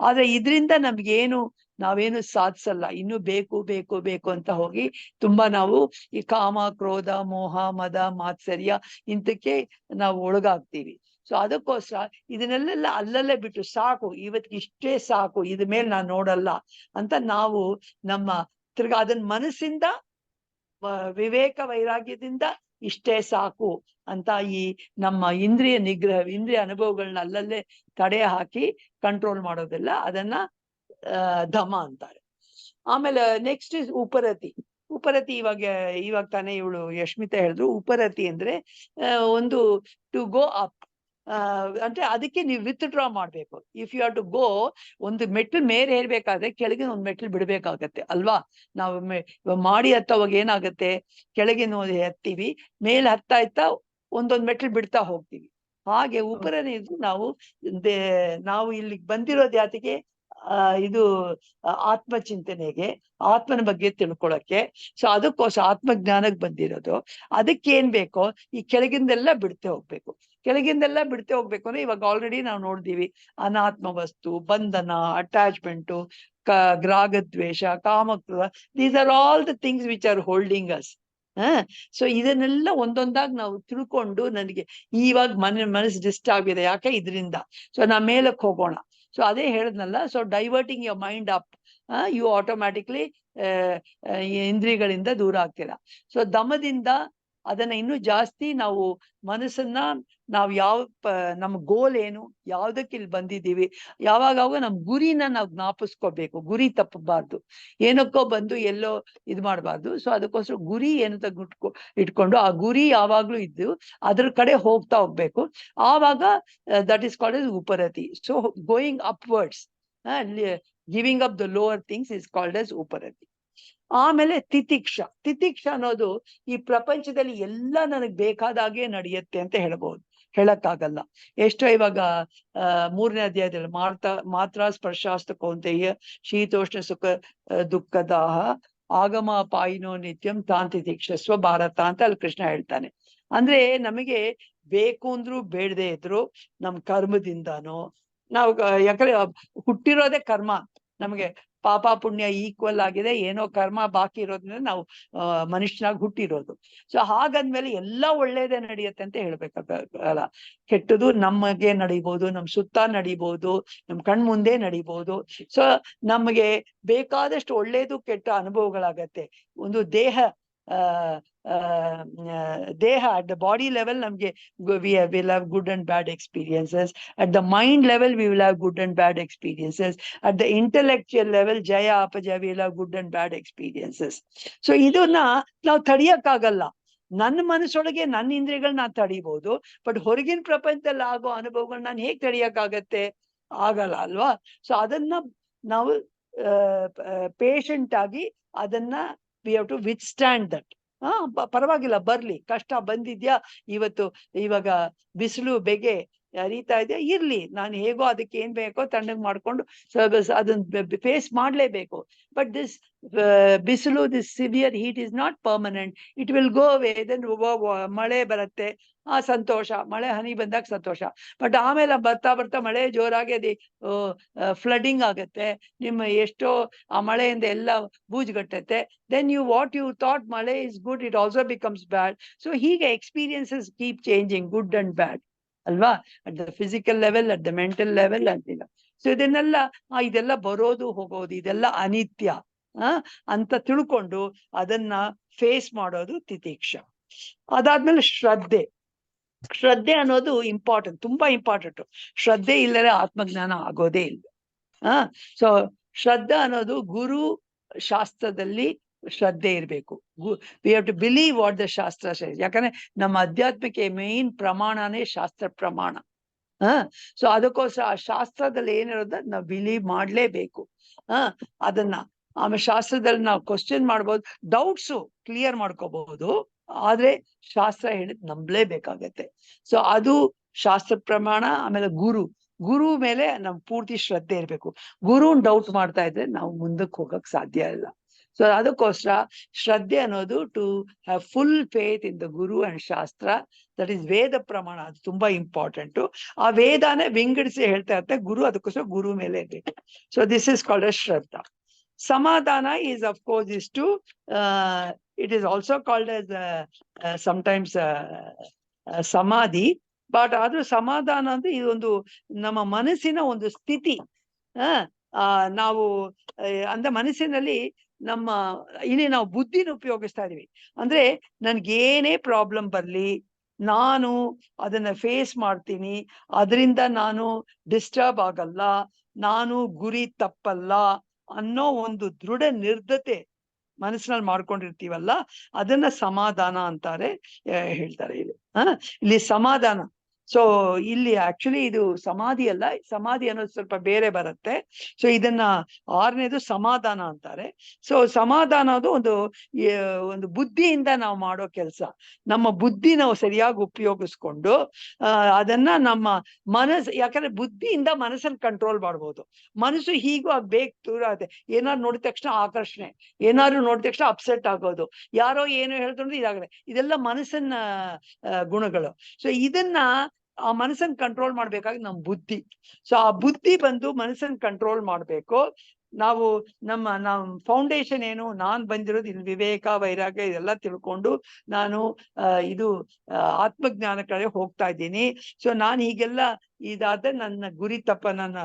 ಆದ್ರೆ ಇದರಿಂದ ನಾವೇನು ಸಾಧಿಸಲ್ಲ. ಇನ್ನು ಬೇಕು ಅಂತ ಹೋಗಿ ತುಂಬಾ ನಾವು ಈ ಕಾಮ, ಕ್ರೋಧ, ಮೋಹ, ಮದ, ಮಾತ್ಸರ್ಯ ಇಂತಕ್ಕೆ ನಾವು ಒಳಗಾಗ್ತೀವಿ. ಸೊ ಅದಕ್ಕೋಸ್ಕರ ಇದನ್ನೆಲ್ಲ ಅಲ್ಲಲ್ಲೇ ಬಿಟ್ಟು ಸಾಕು, ಇವತ್ತಿಗೆ ಇಷ್ಟೇ ಸಾಕು, ಇದ ಮೇಲೆ ನಾನು ನೋಡಲ್ಲ ಅಂತ ನಾವು ತಿರ್ಗಾ ಅದನ್ನ ಮನಸ್ಸಿಂದ ವಿವೇಕ ವೈರಾಗ್ಯದಿಂದ ಇಷ್ಟೇ ಸಾಕು ಅಂತ ಈ ನಮ್ಮ ಇಂದ್ರಿಯ ನಿಗ್ರಹ, ಇಂದ್ರಿಯ ಅನುಭವಗಳನ್ನ ಅಲ್ಲಲ್ಲೇ ತಡೆ ಹಾಕಿ ಕಂಟ್ರೋಲ್ ಮಾಡೋದಿಲ್ಲ, ಅದನ್ನ ಧಮ ಅಂತಾರೆ. ಆಮೇಲೆ ನೆಕ್ಸ್ಟ್ ಇಸ್ ಉಪರತಿ. ಇವಾಗ ತಾನೇ ಇವಳು ಯಶ್ಮಿತಾ ಹೇಳಿದ್ರು. ಉಪರತಿ ಅಂದ್ರೆ ಒಂದು ಟು ಗೋ ಅಪ್. ಅಂದ್ರೆ ಅದಕ್ಕೆ ನೀವು ವಿತ್ಡ್ರಾ ಮಾಡ್ಬೇಕು. If you have to go, ಒಂದು ಮೆಟ್ಲು ಮೇಲೆ ಏರ್ಬೇಕಾದ್ರೆ ಕೆಳಗಿನ ಒಂದು ಮೆಟ್ಲು ಬಿಡ್ಬೇಕಾಗತ್ತೆ ಅಲ್ವಾ. ನಾವು ಮಾಡಿ ಹತ್ತವಾಗ ಏನಾಗತ್ತೆ, ಕೆಳಗಿನ ಹತ್ತೀವಿ, ಮೇಲೆ ಹತ್ತಾ ಒಂದೊಂದ್ ಮೆಟ್ಲು ಬಿಡ್ತಾ ಹೋಗ್ತೀವಿ. ಹಾಗೆ ಉಪರನೇದು ನಾವು ಇಲ್ಲಿಗೆ ಬಂದಿರೋದು ಯಾತಿಗೆ, ಇದು ಆತ್ಮಚಿಂತನೆಗೆ, ಆತ್ಮನ ಬಗ್ಗೆ ತಿಳ್ಕೊಳಕ್ಕೆ. ಸೊ ಅದಕ್ಕೋಸ್ಕರ ಆತ್ಮಜ್ಞಾನಕ್ಕೆ ಬಂದಿರೋದು. ಅದಕ್ಕೆ ಏನ್ ಬೇಕೋ ಈ ಕೆಳಗಿಂದೆಲ್ಲ ಬಿಡ್ತೆ ಹೋಗ್ಬೇಕು. ಕೆಳಗಿಂದೆಲ್ಲ ಬಿಡ್ತೆ ಹೋಗ್ಬೇಕು ಅಂದ್ರೆ ಇವಾಗ ಆಲ್ರೆಡಿ ನಾವು ನೋಡ್ತೀವಿ, ಅನಾತ್ಮ ವಸ್ತು, ಬಂಧನ, ಅಟ್ಯಾಚ್ಮೆಂಟು, ರಾಗದ್ವೇಷ, ಕಾಮಕ್ರೋಧ, these are all the things which are holding us. So ಇದನ್ನೆಲ್ಲ ಒಂದೊಂದಾಗಿ ನಾವು ತಿಳ್ಕೊಂಡು, ನನಗೆ ಇವಾಗ ಮನಸ್ಸು ಡಿಸ್ಟರ್ಬ್ ಇದೆ, ಯಾಕೆ ಇದರಿಂದ, ಸೊ ನಾ ಮೇಲಕ್ಕೆ ಹೋಗೋಣ. ಸೊ ಅದೇ ಹೇಳಿದ್ನಲ್ಲ, so diverting your mind up, you automatically ಇಂದ್ರಿಯಗಳಿಂದ ದೂರ ಆಗ್ತೀರಾ. ಸೊ ದಮದಿಂದ ಅದನ್ನ ಇನ್ನೂ ಜಾಸ್ತಿ ನಾವು ಮನಸ್ಸನ್ನ ನಾವು ನಮ್ಮ ಗೋಲ್ ಏನು, ಯಾವ್ದಕ್ಕೆ ಇಲ್ಲಿ ಬಂದಿದ್ದೀವಿ, ಯಾವಾಗ ನಮ್ ಗುರಿನ ನಾವು ಜ್ಞಾಪಿಸ್ಕೋಬೇಕು. ಗುರಿ ತಪ್ಪಬಾರ್ದು, ಏನಕ್ಕೋ ಬಂದು ಎಲ್ಲೋ ಇದು ಮಾಡಬಾರ್ದು. ಸೊ ಅದಕ್ಕೋಸ್ಕರ ಗುರಿ ಏನು ಇಟ್ಕೊಂಡು ಆ ಗುರಿ ಯಾವಾಗ್ಲೂ ಇದ್ದು ಅದ್ರ ಕಡೆ ಹೋಗ್ತಾ ಹೋಗ್ಬೇಕು. ಆವಾಗ ದಟ್ ಈಸ್ ಕಾಲ್ಡ್ ಎಸ್ ಉಪರತಿ. So going upwards, giving up the lower things is called as ಉಪರತಿ. ಆಮೇಲೆ ತಿತಿಕ್ಷ. ತಿತಿಕ್ಷ ಅನ್ನೋದು ಈ ಪ್ರಪಂಚದಲ್ಲಿ ಎಲ್ಲ ನನಗ್ ಬೇಕಾದಾಗೆ ನಡೆಯುತ್ತೆ ಅಂತ ಹೇಳಕ್ಕಾಗಲ್ಲ. ಎಷ್ಟೋ ಇವಾಗ 3ನೇ ಅಧ್ಯಾಯದಲ್ಲಿ ಮಾತ್ರ ಸ್ಪರ್ಶಾಸ್ತ ಕೌಂತೆಯ ಶೀತೋಷ್ಣ ಸುಖ ದುಃಖದಾಹ ಆಗಮ ಪಾಯಿನೋ ನಿತ್ಯಂ ತಾನ್ ತಿತಿಕ್ಷಸ್ವ ಭಾರತ ಅಂತ ಅಲ್ಲಿ ಕೃಷ್ಣ ಹೇಳ್ತಾನೆ. ಅಂದ್ರೆ ನಮಗೆ ಬೇಕು ಅಂದ್ರು ಬೇಡದೆ ಇದ್ರು ನಮ್ ಕರ್ಮದಿಂದಾನೋ, ನಾವು ಯಾಕಂದ್ರೆ ಹುಟ್ಟಿರೋದೇ ಕರ್ಮ, ನಮಗೆ ಪಾಪ ಪುಣ್ಯ ಈಕ್ವಲ್ ಆಗಿದೆ, ಏನೋ ಕರ್ಮ ಬಾಕಿ ಇರೋದ್ರಿಂದ ನಾವು ಮನುಷ್ಯನಾಗಿ ಹುಟ್ಟಿರೋದು. ಸೊ ಹಾಗಂದ್ಮೇಲೆ ಎಲ್ಲ ಒಳ್ಳೇದೇ ನಡೆಯುತ್ತೆ ಅಂತ ಹೇಳ್ಬೇಕಾಗಲ್ಲ. ಕೆಟ್ಟದು ನಮಗೆ ನಡಿಬಹುದು, ನಮ್ ಸುತ್ತ ನಡಿಬಹುದು, ನಮ್ ಕಣ್ ಮುಂದೆ ನಡಿಬಹುದು. ಸೊ ನಮಗೆ ಬೇಕಾದಷ್ಟು ಒಳ್ಳೇದು ಕೆಟ್ಟ ಅನುಭವಗಳಾಗತ್ತೆ. ಒಂದು ದೇಹ at the body level ನಮ್ಗೆ we'll have good and bad experiences. At the mind level we will have good and bad experiences. At the intellectual level jaya apajaya we will have good and bad experiences. So ಇದನ್ನ ನಾವು ತಡಿಯಕ್ಕಾಗಲ್ಲ. ನನ್ನ ಮನಸ್ಸೊಳಗೆ ನನ್ನ ಇಂದ್ರಿಯಗಳನ್ನ ನಾನು ತಡಿಬಹುದು, but ಹೊರಗಿನ ಪ್ರಪಂಚದಲ್ಲಿ ಆಗೋ ಅನುಭವಗಳು ನಾನು ಹೇಗ್ ತಡಿಯಕ್ಕಾಗತ್ತೆ, ಆಗಲ್ಲ ಅಲ್ವಾ. ಸೊ ಅದನ್ನ ನಾವು ಪೇಷಂಟ್ ಆಗಿ ಅದನ್ನ we have to withstand that. ಪರವಾಗಿಲ್ಲ, ಬರ್ಲಿ, ಕಷ್ಟ ಬಂದಿದ್ಯಾ, ಇವಾಗ ಬಿಸಿಲು ಬೆಗೆ ಹರಿತಾ ಇದೆ, ಇರ್ಲಿ, ನಾನು ಹೇಗೋ ಅದಕ್ಕೆ ಏನ್ ಬೇಕೋ ತಣ್ಣಗ್ ಮಾಡ್ಕೊಂಡು ಅದನ್ನ ಫೇಸ್ ಮಾಡ್ಲೇಬೇಕು. ಬಟ್ ದಿಸ್ ಬಿಸಿಲು, this severe heat is not permanent, it will go away. Then ಮಳೆ ಬರುತ್ತೆ, ಸಂತೋಷ, ಮಳೆ ಹನಿ ಬಂದಾಗ ಸಂತೋಷ. ಬಟ್ ಆಮೇಲೆ ಬರ್ತಾ ಮಳೆ ಜೋರಾಗಿ ಅದು ಫ್ಲಡ್ಡಿಂಗ್ ಆಗತ್ತೆ, ನಿಮ್ಮ ಎಷ್ಟೋ ಆ ಮಳೆಯಿಂದ ಎಲ್ಲ ಬೂಜ್ಗಟ್ಟತ್ತೆ. then what you thought male is good, it also becomes bad. So hige experiences keep changing, good and bad alva, at the physical level, at the mental level antila. So ಇದೆಲ್ಲ ಬರೋದು ಹೋಗೋದು, ಇದೆಲ್ಲ ಅನಿತ್ಯ ಅಂತ ತಿಳ್ಕೊಂಡು ಅದನ್ನ ಫೇಸ್ ಮಾಡೋದು ತಿತಿಕ್ಷ. ಅದಾದ್ಮೇಲೆ ಶ್ರದ್ಧೆ ಅನ್ನೋದು ಇಂಪಾರ್ಟೆಂಟ್, ತುಂಬಾ ಇಂಪಾರ್ಟೆಂಟ್. ಶ್ರದ್ಧೆ ಇಲ್ಲದೆ ಆತ್ಮಜ್ಞಾನ ಆಗೋದೇ ಇಲ್ಲ. ಸೊ ಶ್ರದ್ಧಾ ಅನ್ನೋದು ಗುರು ಶಾಸ್ತ್ರದಲ್ಲಿ ಶ್ರದ್ಧೆ ಇರ್ಬೇಕು. We have to believe what the ಶಾಸ್ತ್ರ ಸೇಸ್. ಯಾಕಂದ್ರೆ ನಮ್ಮ ಅಧ್ಯಾತ್ಮಕ್ಕೆ ಮೇನ್ ಪ್ರಮಾಣನೇ ಶಾಸ್ತ್ರ ಪ್ರಮಾಣ. ಸೊ ಅದಕ್ಕೋಸ್ಕರ ಆ ಶಾಸ್ತ್ರದಲ್ಲಿ ಏನಿರೋದ ನಾವು ಬಿಲೀವ್ ಮಾಡ್ಲೇಬೇಕು. ಅದನ್ನ ಆಮೇಲೆ ಶಾಸ್ತ್ರದಲ್ಲಿ ನಾವು ಕ್ವಶನ್ ಮಾಡ್ಬೋದು, ಡೌಟ್ಸು ಕ್ಲಿಯರ್ ಮಾಡ್ಕೋಬಹುದು, ಆದ್ರೆ ಶಾಸ್ತ್ರ ಹೇಳಿದ್ ನಂಬಲೇಬೇಕಾಗತ್ತೆ. ಸೊ ಅದು ಶಾಸ್ತ್ರ ಪ್ರಮಾಣ. ಆಮೇಲೆ ಗುರು ಮೇಲೆ ನಮ್ ಪೂರ್ತಿ ಶ್ರದ್ಧೆ ಇರ್ಬೇಕು. ಗುರುನ್ ಡೌಟ್ ಮಾಡ್ತಾ ಇದ್ರೆ ನಾವು ಮುಂದಕ್ಕೆ ಹೋಗಕ್ ಸಾಧ್ಯ ಇಲ್ಲ. ಸೊ ಅದಕ್ಕೋಸ್ಕರ ಶ್ರದ್ಧೆ ಅನ್ನೋದು to have full faith in the guru and shastra, that is ವೇದ ಪ್ರಮಾಣ. ಅದು ತುಂಬಾ ಇಂಪಾರ್ಟೆಂಟು. ಆ ವೇದಾನೇ ವಿಂಗಡಿಸಿ ಹೇಳ್ತಾ ಇರ್ತಾರೆ ಗುರು, ಅದಕ್ಕೋಸ್ಕರ ಗುರು ಮೇಲೆ ಇರ್ಬೇಕು. So this is called us Shraddha. Samadhana is of course is to it is also called as sometimes samadhi, but ಆದ್ರೂ ಸಮಾಧಾನ ಅಂದ್ರೆ ಇದೊಂದು ನಮ್ಮ ಮನಸ್ಸಿನ ಒಂದು ಸ್ಥಿತಿ. ನಾವು ಅಂದ್ರೆ ಮನಸ್ಸಿನಲ್ಲಿ ನಮ್ಮ ಇಲ್ಲಿ ನಾವು ಬುದ್ಧಿನ ಉಪಯೋಗಿಸ್ತಾ ಇದೀವಿ. ಅಂದ್ರೆ ನನ್ಗೇನೇ ಪ್ರಾಬ್ಲಮ್ ಬರ್ಲಿ ನಾನು ಅದನ್ನ ಫೇಸ್ ಮಾಡ್ತೀನಿ, ಅದರಿಂದ ನಾನು ಡಿಸ್ಟರ್ಬ್ ಆಗಲ್ಲ, ನಾನು ಗುರಿ ತಪ್ಪಲ್ಲ ಅನ್ನೋ ಒಂದು ದೃಢ ನಿರ್ಧತೆ ಮನಸ್ಸಿನಲ್ಲಿ ಮಾಡ್ಕೊಂಡಿರ್ತೀವಲ್ಲ, ಅದನ್ನ ಸಮಾಧಾನ ಅಂತಾರೆ, ಹೇಳ್ತಾರೆ ಇಲ್ಲಿ. ಇಲ್ಲಿ ಸಮಾಧಾನ ಸೊ ಇಲ್ಲಿ ಆಕ್ಚುಲಿ ಇದು ಸಮಾಧಿ ಅಲ್ಲ, ಸಮಾಧಿ ಅನ್ನೋದು ಸ್ವಲ್ಪ ಬೇರೆ ಬರುತ್ತೆ. ಸೊ ಇದನ್ನ 6ನೇದು ಸಮಾಧಾನ ಅಂತಾರೆ. ಸೊ ಸಮಾಧಾನ ಅದು ಒಂದು ಬುದ್ಧಿಯಿಂದ ನಾವು ಮಾಡೋ ಕೆಲಸ. ನಮ್ಮ ಬುದ್ಧಿ ನಾವು ಸರಿಯಾಗಿ ಉಪಯೋಗಿಸ್ಕೊಂಡು ಅದನ್ನ ನಮ್ಮ ಯಾಕಂದ್ರೆ ಬುದ್ಧಿಯಿಂದ ಮನಸ್ಸನ್ನು ಕಂಟ್ರೋಲ್ ಮಾಡ್ಬೋದು. ಮನಸ್ಸು ಹೀಗೂ ಬೇಕು ದೂರ ಆಗುತ್ತೆ. ಏನಾದ್ರು ನೋಡಿದ ತಕ್ಷಣ ಆಕರ್ಷಣೆ, ಏನಾದ್ರು ನೋಡಿದ ತಕ್ಷಣ ಅಪ್ಸೆಟ್ ಆಗೋದು, ಯಾರೋ ಏನು ಹೇಳಿದ್ರು ಇದಾಗಲ್ಲ, ಇದೆಲ್ಲ ಮನಸ್ಸನ್ನ ಗುಣಗಳು. ಸೊ ಇದನ್ನ ಆ ಮನಸ್ಸನ್ನ ಕಂಟ್ರೋಲ್ ಮಾಡ್ಬೇಕಾಗಿ ನಮ್ ಬುದ್ಧಿ. ಸೊ ಆ ಬುದ್ಧಿ ಬಂದು ಮನಸ್ಸನ್ನ ಕಂಟ್ರೋಲ್ ಮಾಡ್ಬೇಕು. ನಾವು ನಮ್ಮ ಫೌಂಡೇಶನ್ ಏನು, ನಾನ್ ಬಂದಿರೋದು ಇಲ್ಲಿ ವಿವೇಕ ವೈರಾಗ್ಯ ಇದೆಲ್ಲ ತಿಳ್ಕೊಂಡು ನಾನು ಇದು ಆತ್ಮಜ್ಞಾನ ಕಡೆ ಹೋಗ್ತಾ ಇದ್ದೀನಿ. ಸೊ ನಾನು ಹೀಗೆಲ್ಲ ಇದಾದ್ರೆ ನನ್ನ ಗುರಿ ನನ್ನ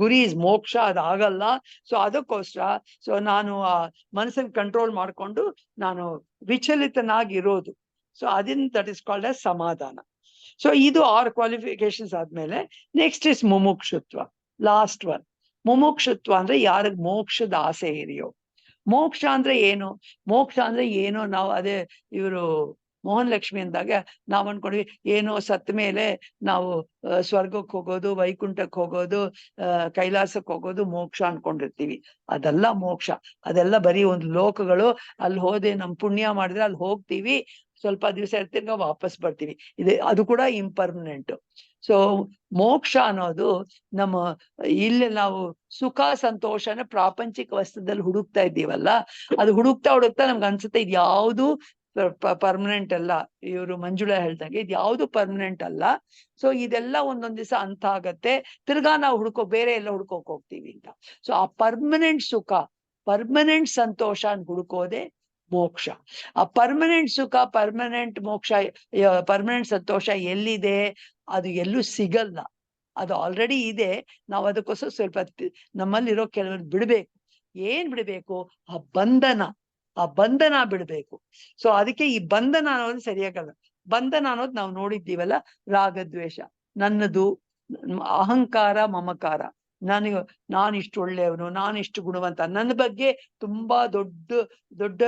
ಗುರಿ ಇಸ್ ಮೋಕ್ಷ, ಅದಾಗಲ್ಲ. ಸೊ ಅದಕ್ಕೋಸ್ಕರ ಸೊ ನಾನು ಆ ಮನಸ್ಸನ್ನ ಕಂಟ್ರೋಲ್ ಮಾಡ್ಕೊಂಡು ನಾನು ವಿಚಲಿತನಾಗಿರೋದು. So that is called as ಸಮಾಧಾನ. ಸೊ ಇದು 6 ಕ್ವಾಲಿಫಿಕೇಶನ್ಸ್ ಆದ್ಮೇಲೆ ನೆಕ್ಸ್ಟ್ ಇಸ್ ಮುಮುಕ್ಷುತ್ವ, ಲಾಸ್ಟ್ ಒನ್. ಮುಮುಕ್ಷುತ್ವ ಅಂದ್ರೆ ಯಾರಿಗ್ ಮೋಕ್ಷದ ಆಸೆ ಇದೆಯೋ. ಮೋಕ್ಷ ಅಂದ್ರೆ ಏನು? ಮೋಕ್ಷ ಅಂದ್ರೆ ಏನು ನಾವು ಅದೇ ಇವರು ಮೋಹನ್ ಲಕ್ಷ್ಮಿ ಅಂದಾಗ ನಾವ್ ಅನ್ಕೊಂಡ್ವಿ ಏನೋ ಸತ್ತ ಮೇಲೆ ನಾವು ಸ್ವರ್ಗಕ್ಕೆ ಹೋಗೋದು, ವೈಕುಂಠಕ್ಕೆ ಹೋಗೋದು, ಕೈಲಾಸಕ್ಕೆ ಹೋಗೋದು ಮೋಕ್ಷ ಅನ್ಕೊಂಡಿರ್ತೀವಿ. ಅದೆಲ್ಲ ಮೋಕ್ಷ. ಅದೆಲ್ಲ ಬರೀ ಒಂದು ಲೋಕಗಳು. ಅಲ್ಲಿ ಹೋದೆ ನಮ್ ಪುಣ್ಯ ಮಾಡಿದ್ರೆ ಅಲ್ಲಿ ಹೋಗ್ತೀವಿ, ಸ್ವಲ್ಪ ದಿವಸ ಇರ್ತೀವಿ, ವಾಪಸ್ ಬರ್ತೀವಿ. ಅದು ಕೂಡ ಇಂಪರ್ಮನೆಂಟ್. ಸೊ ಮೋಕ್ಷ ಅನ್ನೋದು ನಮ್ಮ ಇಲ್ಲಿ ನಾವು ಸುಖ ಸಂತೋಷನ ಪ್ರಾಪಂಚಿಕ ವಸ್ತುದಲ್ಲಿ ಹುಡುಕ್ತಾ ಇದ್ದೀವಲ್ಲ, ಅದು ಹುಡುಕ್ತಾ ನಮ್ಗೆ ಅನ್ಸುತ್ತೆ ಇದು ಯಾವುದು ಪರ್ಮನೆಂಟ್ ಅಲ್ಲ. ಇವರು ಮಂಜುಳಾ ಹೇಳ್ದಂಗೆ ಇದು ಯಾವುದು ಪರ್ಮನೆಂಟ್ ಅಲ್ಲ. ಸೊ ಇದೆಲ್ಲ ಒಂದೊಂದ್ ದಿವಸ ಅಂತ ಆಗತ್ತೆ, ತಿರ್ಗಾ ನಾವು ಬೇರೆ ಎಲ್ಲ ಹುಡ್ಕೋಕ್ ಹೋಗ್ತೀವಿ ಅಂತ. ಸೊ ಆ ಪರ್ಮನೆಂಟ್ ಸುಖ, ಪರ್ಮನೆಂಟ್ ಸಂತೋಷ ಹುಡುಕೋದೆ ಮೋಕ್ಷ. ಆ ಪರ್ಮನೆಂಟ್ ಸುಖ, ಪರ್ಮನೆಂಟ್ ಮೋಕ್ಷ, ಪರ್ಮನೆಂಟ್ ಸಂತೋಷ ಎಲ್ಲಿದೆ? ಅದು ಎಲ್ಲೂ ಸಿಗಲ್ಲ. ಅದು ಆಲ್ರೆಡಿ ಇದೆ. ನಾವು ಅದಕ್ಕೋಸ್ಕರ ಸ್ವಲ್ಪ ನಮ್ಮಲ್ಲಿರೋ ಕೆಲವರು ಬಿಡ್ಬೇಕು. ಏನ್ ಬಿಡ್ಬೇಕು? ಆ ಬಂಧನ ಬಿಡ್ಬೇಕು. ಸೊ ಅದಕ್ಕೆ ಈ ಬಂಧನ ಅನ್ನೋದು ಸರಿಯಾಗಲ್ಲ. ಬಂಧನ ಅನ್ನೋದು ನಾವು ನೋಡಿದ್ದೀವಲ್ಲ, ರಾಗದ್ವೇಷ, ನನ್ನದು, ಅಹಂಕಾರ, ಮಮಕಾರ, ನಾನಿಷ್ಟು ಒಳ್ಳೆಯವನು, ನಾನಿಷ್ಟು ಗುಣವಂತ, ನನ್ನ ಬಗ್ಗೆ ತುಂಬಾ ದೊಡ್ಡ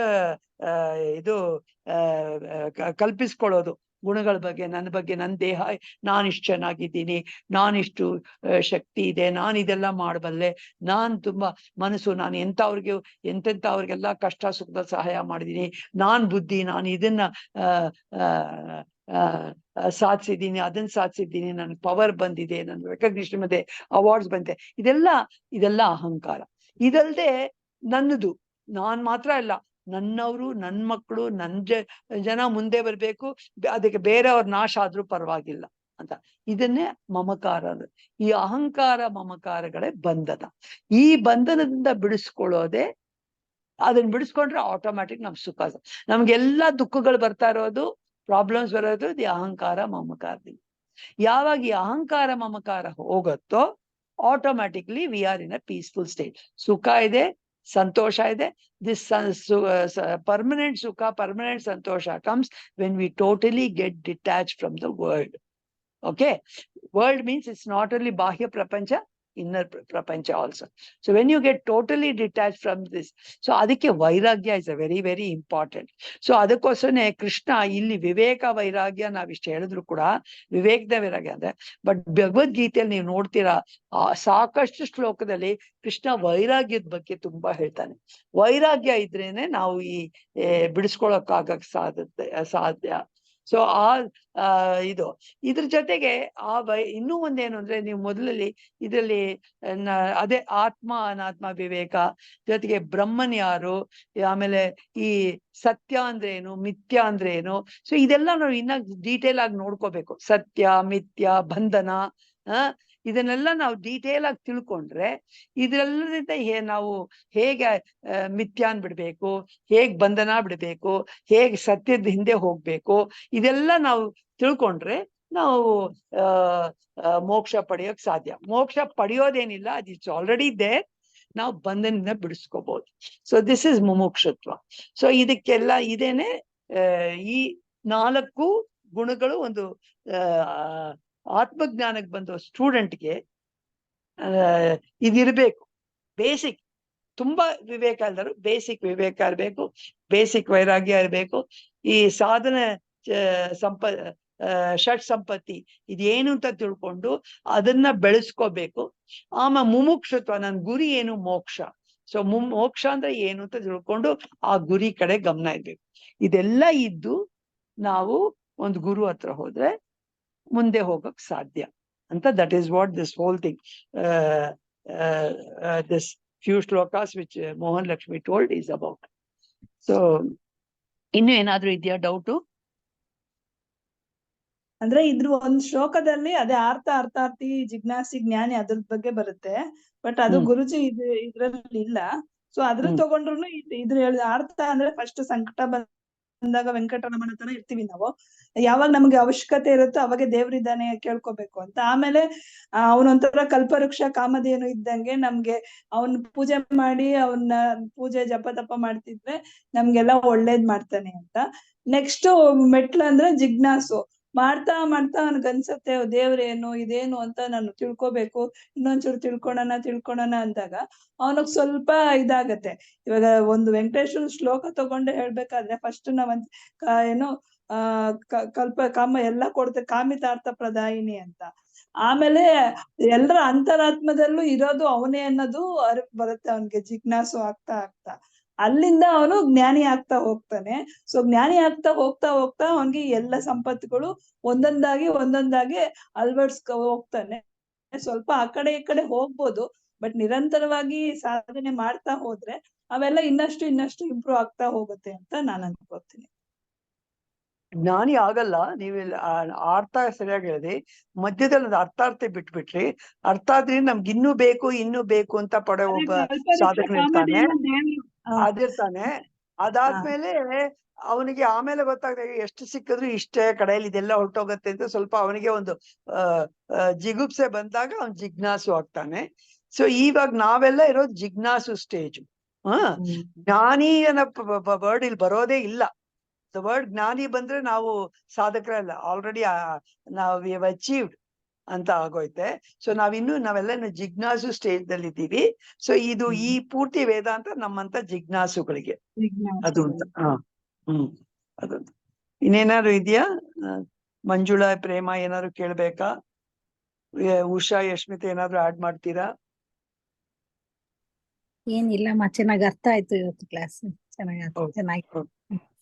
ಇದು ಕಲ್ಪಿಸ್ಕೊಳ್ಳೋದು ಗುಣಗಳ ಬಗ್ಗೆ, ನನ್ನ ದೇಹ, ನಾನಿಷ್ಟು ಚೆನ್ನಾಗಿದ್ದೀನಿ, ನಾನಿಷ್ಟು ಶಕ್ತಿ ಇದೆ, ಇದೆಲ್ಲ ಮಾಡಬಲ್ಲೆ, ನಾನ್ ತುಂಬಾ ಮನಸ್ಸು, ನಾನು ಎಂತೆಂಥವ್ರಿಗೆಲ್ಲ ಕಷ್ಟ ಸುಖದಲ್ಲಿ ಸಹಾಯ ಮಾಡಿದೀನಿ, ನಾನ್ ಬುದ್ಧಿ, ನಾನು ಇದನ್ನ ಸಾಧಿಸಿದ್ದೀನಿ, ಅದನ್ನ ಸಾಧಿಸಿದ್ದೀನಿ, ನನ್ಗೆ ಪವರ್ ಬಂದಿದೆ, ನನ್ ರೆಕಗ್ನಿಷನ್ ಮತ್ತೆ ಅವಾರ್ಡ್ಸ್ ಬಂದಿದೆ. ಇದೆಲ್ಲ ಅಹಂಕಾರ. ಇದಲ್ದೆ ನನ್ನದು, ನಾನ್ ಮಾತ್ರ ಅಲ್ಲ, ನನ್ನವರು, ನನ್ ಮಕ್ಕಳು, ಜನ ಮುಂದೆ ಬರ್ಬೇಕು, ಅದಕ್ಕೆ ಬೇರೆಯವ್ರ ನಾಶ ಆದ್ರೂ ಪರವಾಗಿಲ್ಲ ಅಂತ. ಇದನ್ನೇ ಮಮಕಾರ. ಈ ಅಹಂಕಾರ ಮಮಕಾರಗಳೇ ಬಂಧನ. ಈ ಬಂಧನದಿಂದ ಬಿಡಿಸ್ಕೊಳ್ಳೋದೆ, ಅದನ್ನ ಬಿಡಿಸ್ಕೊಂಡ್ರೆ ಆಟೋಮ್ಯಾಟಿಕ್ ನಮ್ ಸುಖ. ನಮ್ಗೆಲ್ಲಾ ದುಃಖಗಳು ಬರ್ತಾ ಇರೋದು, ಪ್ರಾಬ್ಲಮ್ಸ್ ಬರೋದು ಈ ಅಹಂಕಾರ ಮಮಕಾರದಿಂದ. ಯಾವಾಗ ಈ ಅಹಂಕಾರ ಮಮಕಾರ ಹೋಗುತ್ತೋ automatically we are in a peaceful state. ಸುಖ ಇದೆ, ಸಂತೋಷ ಇದೆ. This permanent sukha, permanent santosha comes when we totally get detached from the world. Okay? World means it's not only bahya prapancha, inner prapancha also. So when you get totally detached from this, so adike vairagya is a very, very important. So adakosane Krishna illi viveka vairagya navishtu helidru kuda vivekda vairagya andre, but ಭಗವದ್ಗೀತೆಯಲ್ಲಿ ನೀವು ನೋಡ್ತೀರಾ ಸಾಕಷ್ಟು ಶ್ಲೋಕದಲ್ಲಿ ಕೃಷ್ಣ ವೈರಾಗ್ಯದ ಬಗ್ಗೆ ತುಂಬಾ ಹೇಳ್ತಾನೆ. ವೈರಾಗ್ಯ ಇದ್ರೇನೆ ನಾವು ಈ ಬಿಡಿಸ್ಕೊಳಕ್ಕಾಗಕ್ ಸಾಧ್ಯ. ಸೊ ಇದ್ರ ಜೊತೆಗೆ ಇನ್ನೂ ಒಂದೇನು ಅಂದ್ರೆ, ನೀವು ಮೊದಲಲ್ಲಿ ಇದರಲ್ಲಿ ಅದೇ ಆತ್ಮ ಅನಾತ್ಮ ವಿವೇಕ ಜೊತೆಗೆ ಬ್ರಹ್ಮನ್ ಯಾರು, ಆಮೇಲೆ ಈ ಸತ್ಯ ಅಂದ್ರೆ ಏನು, ಮಿಥ್ಯ ಅಂದ್ರೆ ಏನು, ಸೊ ಇದೆಲ್ಲ ನಾವು ಇನ್ನ ಡೀಟೇಲ್ ಆಗಿ ನೋಡ್ಕೋಬೇಕು. ಸತ್ಯ, ಮಿಥ್ಯ, ಬಂಧನ, ಇದನ್ನೆಲ್ಲ ನಾವು ಡೀಟೇಲ್ ಆಗಿ ತಿಳ್ಕೊಂಡ್ರೆ ಇದೆಲ್ಲದಿಂದ ನಾವು ಹೇಗೆ ಮಿಥ್ಯಾನ್ ಬಿಡ್ಬೇಕು, ಹೇಗ್ ಬಂಧನ ಬಿಡ್ಬೇಕು, ಹೇಗ್ ಸತ್ಯದ ಹಿಂದೆ ಹೋಗ್ಬೇಕು, ಇದೆಲ್ಲ ನಾವು ತಿಳ್ಕೊಂಡ್ರೆ ನಾವು ಮೋಕ್ಷ ಪಡೆಯೋಕ್ ಸಾಧ್ಯ. ಮೋಕ್ಷ ಪಡೆಯೋದೇನಿಲ್ಲ, ಅದು ಇಟ್ಸ್ ಆಲ್ರೆಡಿ ದೇರ್. ನಾವು ಬಂಧನದಿಂದ ಬಿಡಿಸ್ಕೋಬಹುದು. ಸೊ ದಿಸ್ ಇಸ್ ಮುಮುಕ್ಷುತ್ವ. ಸೊ ಇದಕ್ಕೆಲ್ಲ ಇದೇನೆ ಈ 4 ಗುಣಗಳು ಒಂದು ಆತ್ಮಜ್ಞಾನಕ್ಕೆ ಬಂದ ಸ್ಟೂಡೆಂಟ್ಗೆ ಇದಿರ್ಬೇಕು. ಬೇಸಿಕ್, ತುಂಬಾ ವಿವೇಕ ಇಲ್ದರು, ಬೇಸಿಕ್ ವಿವೇಕ ಇರ್ಬೇಕು, ಬೇಸಿಕ್ ವೈರಾಗ್ಯ ಇರ್ಬೇಕು. ಈ ಸಾಧನೆ ಷಟ್ ಸಂಪತ್ತಿ ಇದೇನು ಅಂತ ತಿಳ್ಕೊಂಡು ಅದನ್ನ ಬೆಳೆಸ್ಕೋಬೇಕು. ಆಮೇಲೆ ಮುಮುಕ್ಷತ್ವ, ನನ್ ಗುರಿ ಏನು, ಮೋಕ್ಷ. ಸೊ ಮೋಕ್ಷ ಅಂದ್ರೆ ಏನು ಅಂತ ತಿಳ್ಕೊಂಡು ಆ ಗುರಿ ಕಡೆ ಗಮನ ಇರ್ಬೇಕು. ಇದೆಲ್ಲ ಇದ್ದು ನಾವು ಒಂದು ಗುರು ಹತ್ರ ಹೋದ್ರೆ ಮುಂದೆ ಹೋಗಕ್ ಸಾಧ್ಯ ಅಂತ. That is what this whole thing, this few shlokas which Mohan Lakshmi told is about. So ಇನ್ನು ಏನಾದ್ರೂ ಇದೆಯಾ ಡೌಟು? ಅಂದ್ರೆ ಇದ್ರ ಒಂದ್ ಶ್ಲೋಕದಲ್ಲಿ ಅದೇ ಅರ್ಥಾರ್ಥಿ ಜಿಜ್ಞಾಸಿ ಜ್ಞಾನಿ ಅದ್ರ ಬಗ್ಗೆ ಬರುತ್ತೆ, ಬಟ್ ಅದು ಗುರುಜಿ ಇದ್ರಲ್ಲಿ ಇಲ್ಲ. ಸೊ ಅದ್ರ ತಗೊಂಡ್ರು ಇದ್ರ ಹೇಳಿದ ಅರ್ಥ ಅಂದ್ರೆ ಫಸ್ಟ್ ಸಂಕಟ ಬಂದಾಗ ವೆಂಕಟರಮಣ ತರ ಇರ್ತೀವಿ ನಾವು. ಯಾವಾಗ ನಮ್ಗೆ ಅವಶ್ಯಕತೆ ಇರುತ್ತೋ ಅವಾಗೆ ದೇವ್ರಿದ್ದಾನೆ ಕೇಳ್ಕೊಬೇಕು ಅಂತ. ಆಮೇಲೆ ಅವನೊಂಥರ ಕಲ್ಪವೃಕ್ಷ ಕಾಮಧೇನು ಇದ್ದಂಗೆ, ನಮ್ಗೆ ಅವನ್ ಪೂಜೆ ಮಾಡಿ ಅವನ್ನ ಪೂಜೆ ಜಪ ತಪ ಮಾಡ್ತಿದ್ರೆ ನಮ್ಗೆಲ್ಲ ಒಳ್ಳೇದ್ ಮಾಡ್ತಾನೆ ಅಂತ. ನೆಕ್ಸ್ಟ್ ಮೆಟ್ಲು ಅಂದ್ರೆ ಜಿಜ್ಞಾಸು. ಮಾಡ್ತಾ ಮಾಡ್ತಾ ಅವನ್ಗನ್ಸತ್ತೆ ದೇವ್ರೇನು ಇದೇನು ಅಂತ ನಾನು ತಿಳ್ಕೊಬೇಕು, ಇನ್ನೊಂಚೂರು ತಿಳ್ಕೊಳೋಣ ಅಂದಾಗ ಅವನಿಗ್ ಸ್ವಲ್ಪ ಇದಾಗತ್ತೆ. ಇವಾಗ ಒಂದು ವೆಂಕಟೇಶ್ವರ ಶ್ಲೋಕ ತಗೊಂಡೆ ಹೇಳ್ಬೇಕಾದ್ರೆ ಫಸ್ಟ್ ನಾವಂತ ಏನು ಕಾಮ ಎಲ್ಲ ಕೊಡುತ್ತೆ, ಕಾಮಿತಾರ್ಥ ಪ್ರದಾಯಿನಿ ಅಂತ. ಆಮೇಲೆ ಎಲ್ಲರ ಅಂತರಾತ್ಮದಲ್ಲೂ ಇರೋದು ಅವನೇ ಅನ್ನೋದು ಅರಿವು ಬರುತ್ತೆ ಅವನ್ಗೆ ಜಿಜ್ಞಾಸು ಆಗ್ತಾ ಆಗ್ತಾ. ಅಲ್ಲಿಂದ ಅವನು ಜ್ಞಾನಿ ಆಗ್ತಾ ಹೋಗ್ತಾನೆ. ಸೊ ಜ್ಞಾನಿ ಆಗ್ತಾ ಹೋಗ್ತಾ ಅವನ್ಗೆ ಎಲ್ಲ ಸಂಪತ್ತುಗಳು ಒಂದೊಂದಾಗಿ ಅಳವಡಿಸ್ಕೊ ಹೋಗ್ತಾನೆ. ಸ್ವಲ್ಪ ಆ ಕಡೆ ಈ ಕಡೆ ಹೋಗ್ಬೋದು, ಬಟ್ ನಿರಂತರವಾಗಿ ಸಾಧನೆ ಮಾಡ್ತಾ ಹೋದ್ರೆ ಅವೆಲ್ಲ ಇನ್ನಷ್ಟು ಇಂಪ್ರೂವ್ ಆಗ್ತಾ ಹೋಗುತ್ತೆ ಅಂತ ನಾನು ಅನ್ಕೋತೀನಿ. ಜ್ಞಾನಿ ಆಗಲ್ಲ, ನೀವು ಅರ್ಥ ಸರಿಯಾಗಿ ಹೇಳಿದ್ರಿ. ಮಧ್ಯದಲ್ಲಿ ಒಂದು ಅರ್ಥಾರ್ಥಿ ಬಿಟ್ಬಿಟ್ರಿ. ಅರ್ಥಾರ್ಥಿ ನಮ್ಗೆ ಇನ್ನೂ ಬೇಕು ಅಂತ ಪಡೆ ಒಬ್ಬ ಸಾಧಕನಿರ್ತಾನೆ, ಅದಿರ್ತಾನೆ. ಅದಾದ್ಮೇಲೆ ಅವನಿಗೆ ಆಮೇಲೆ ಗೊತ್ತಾಗ್ತದೆ ಎಷ್ಟು ಸಿಕ್ಕಿದ್ರು ಇಷ್ಟೇ, ಕಡೆಯಲ್ಲಿ ಇದೆಲ್ಲ ಹೊರಟೋಗತ್ತೆ ಅಂತ ಸ್ವಲ್ಪ ಅವನಿಗೆ ಒಂದು ಜಿಗುಪ್ಸೆ ಬಂದಾಗ ಅವನ್ ಜಿಜ್ಞಾಸು ಆಗ್ತಾನೆ. ಸೊ ಇವಾಗ ನಾವೆಲ್ಲ ಇರೋದು ಜಿಜ್ಞಾಸು ಸ್ಟೇಜ್. ಜ್ಞಾನಿ ಅನ್ನೋ ವರ್ಡ್ ಇಲ್ಲಿ ಬರೋದೇ ಇಲ್ಲ. ದ ವರ್ಡ್ ಜ್ಞಾನಿ ಬಂದ್ರೆ ನಾವು ಸಾಧಕರಲ್ಲ, ಆಲ್ರೆಡಿ ನಾವು ವಿ ಹ್ಯಾವ್ ಅಚೀವ್ಡ್ ಅಂತ ಆಗೋಯ್ತೆ. ಸೊ ನಾವೆಲ್ಲ ಜಿಜ್ಞಾಸು ಸ್ಟೇಜ್ ದಲ್ಲಿ ಇದ್ದೀವಿ. ಸೊ ಇದು ಈ ಪೂರ್ತಿ ವೇದಾಂತ ನಮ್ಮಂತ ಜಿಜ್ಞಾಸುಗಳಿಗೆ ಅದು ಅಂತ. ಅದು ಇನ್ನೇನಾದ್ರು ಇದೆಯಾ? ಮಂಜುಳಾ, ಪ್ರೇಮ ಏನಾದ್ರು ಕೇಳ್ಬೇಕಾ? ಉಷಾ, ಯಶ್ಮಿತಾ ಏನಾದ್ರು ಆಡ್ ಮಾಡ್ತೀರಾ? ಏನಿಲ್ಲಮ್ಮ, ಚೆನ್ನಾಗಿ ಅರ್ಥ ಆಯ್ತು ಇವತ್ತು ಕ್ಲಾಸ್. ಚೆನ್ನಾಗಿ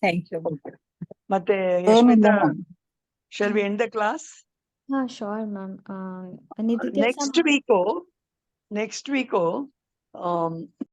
ಥ್ಯಾಂಕ್ ಯು. ಮತ್ತೆ Yashmita, shall we end the class? Sure, ma'am. Next week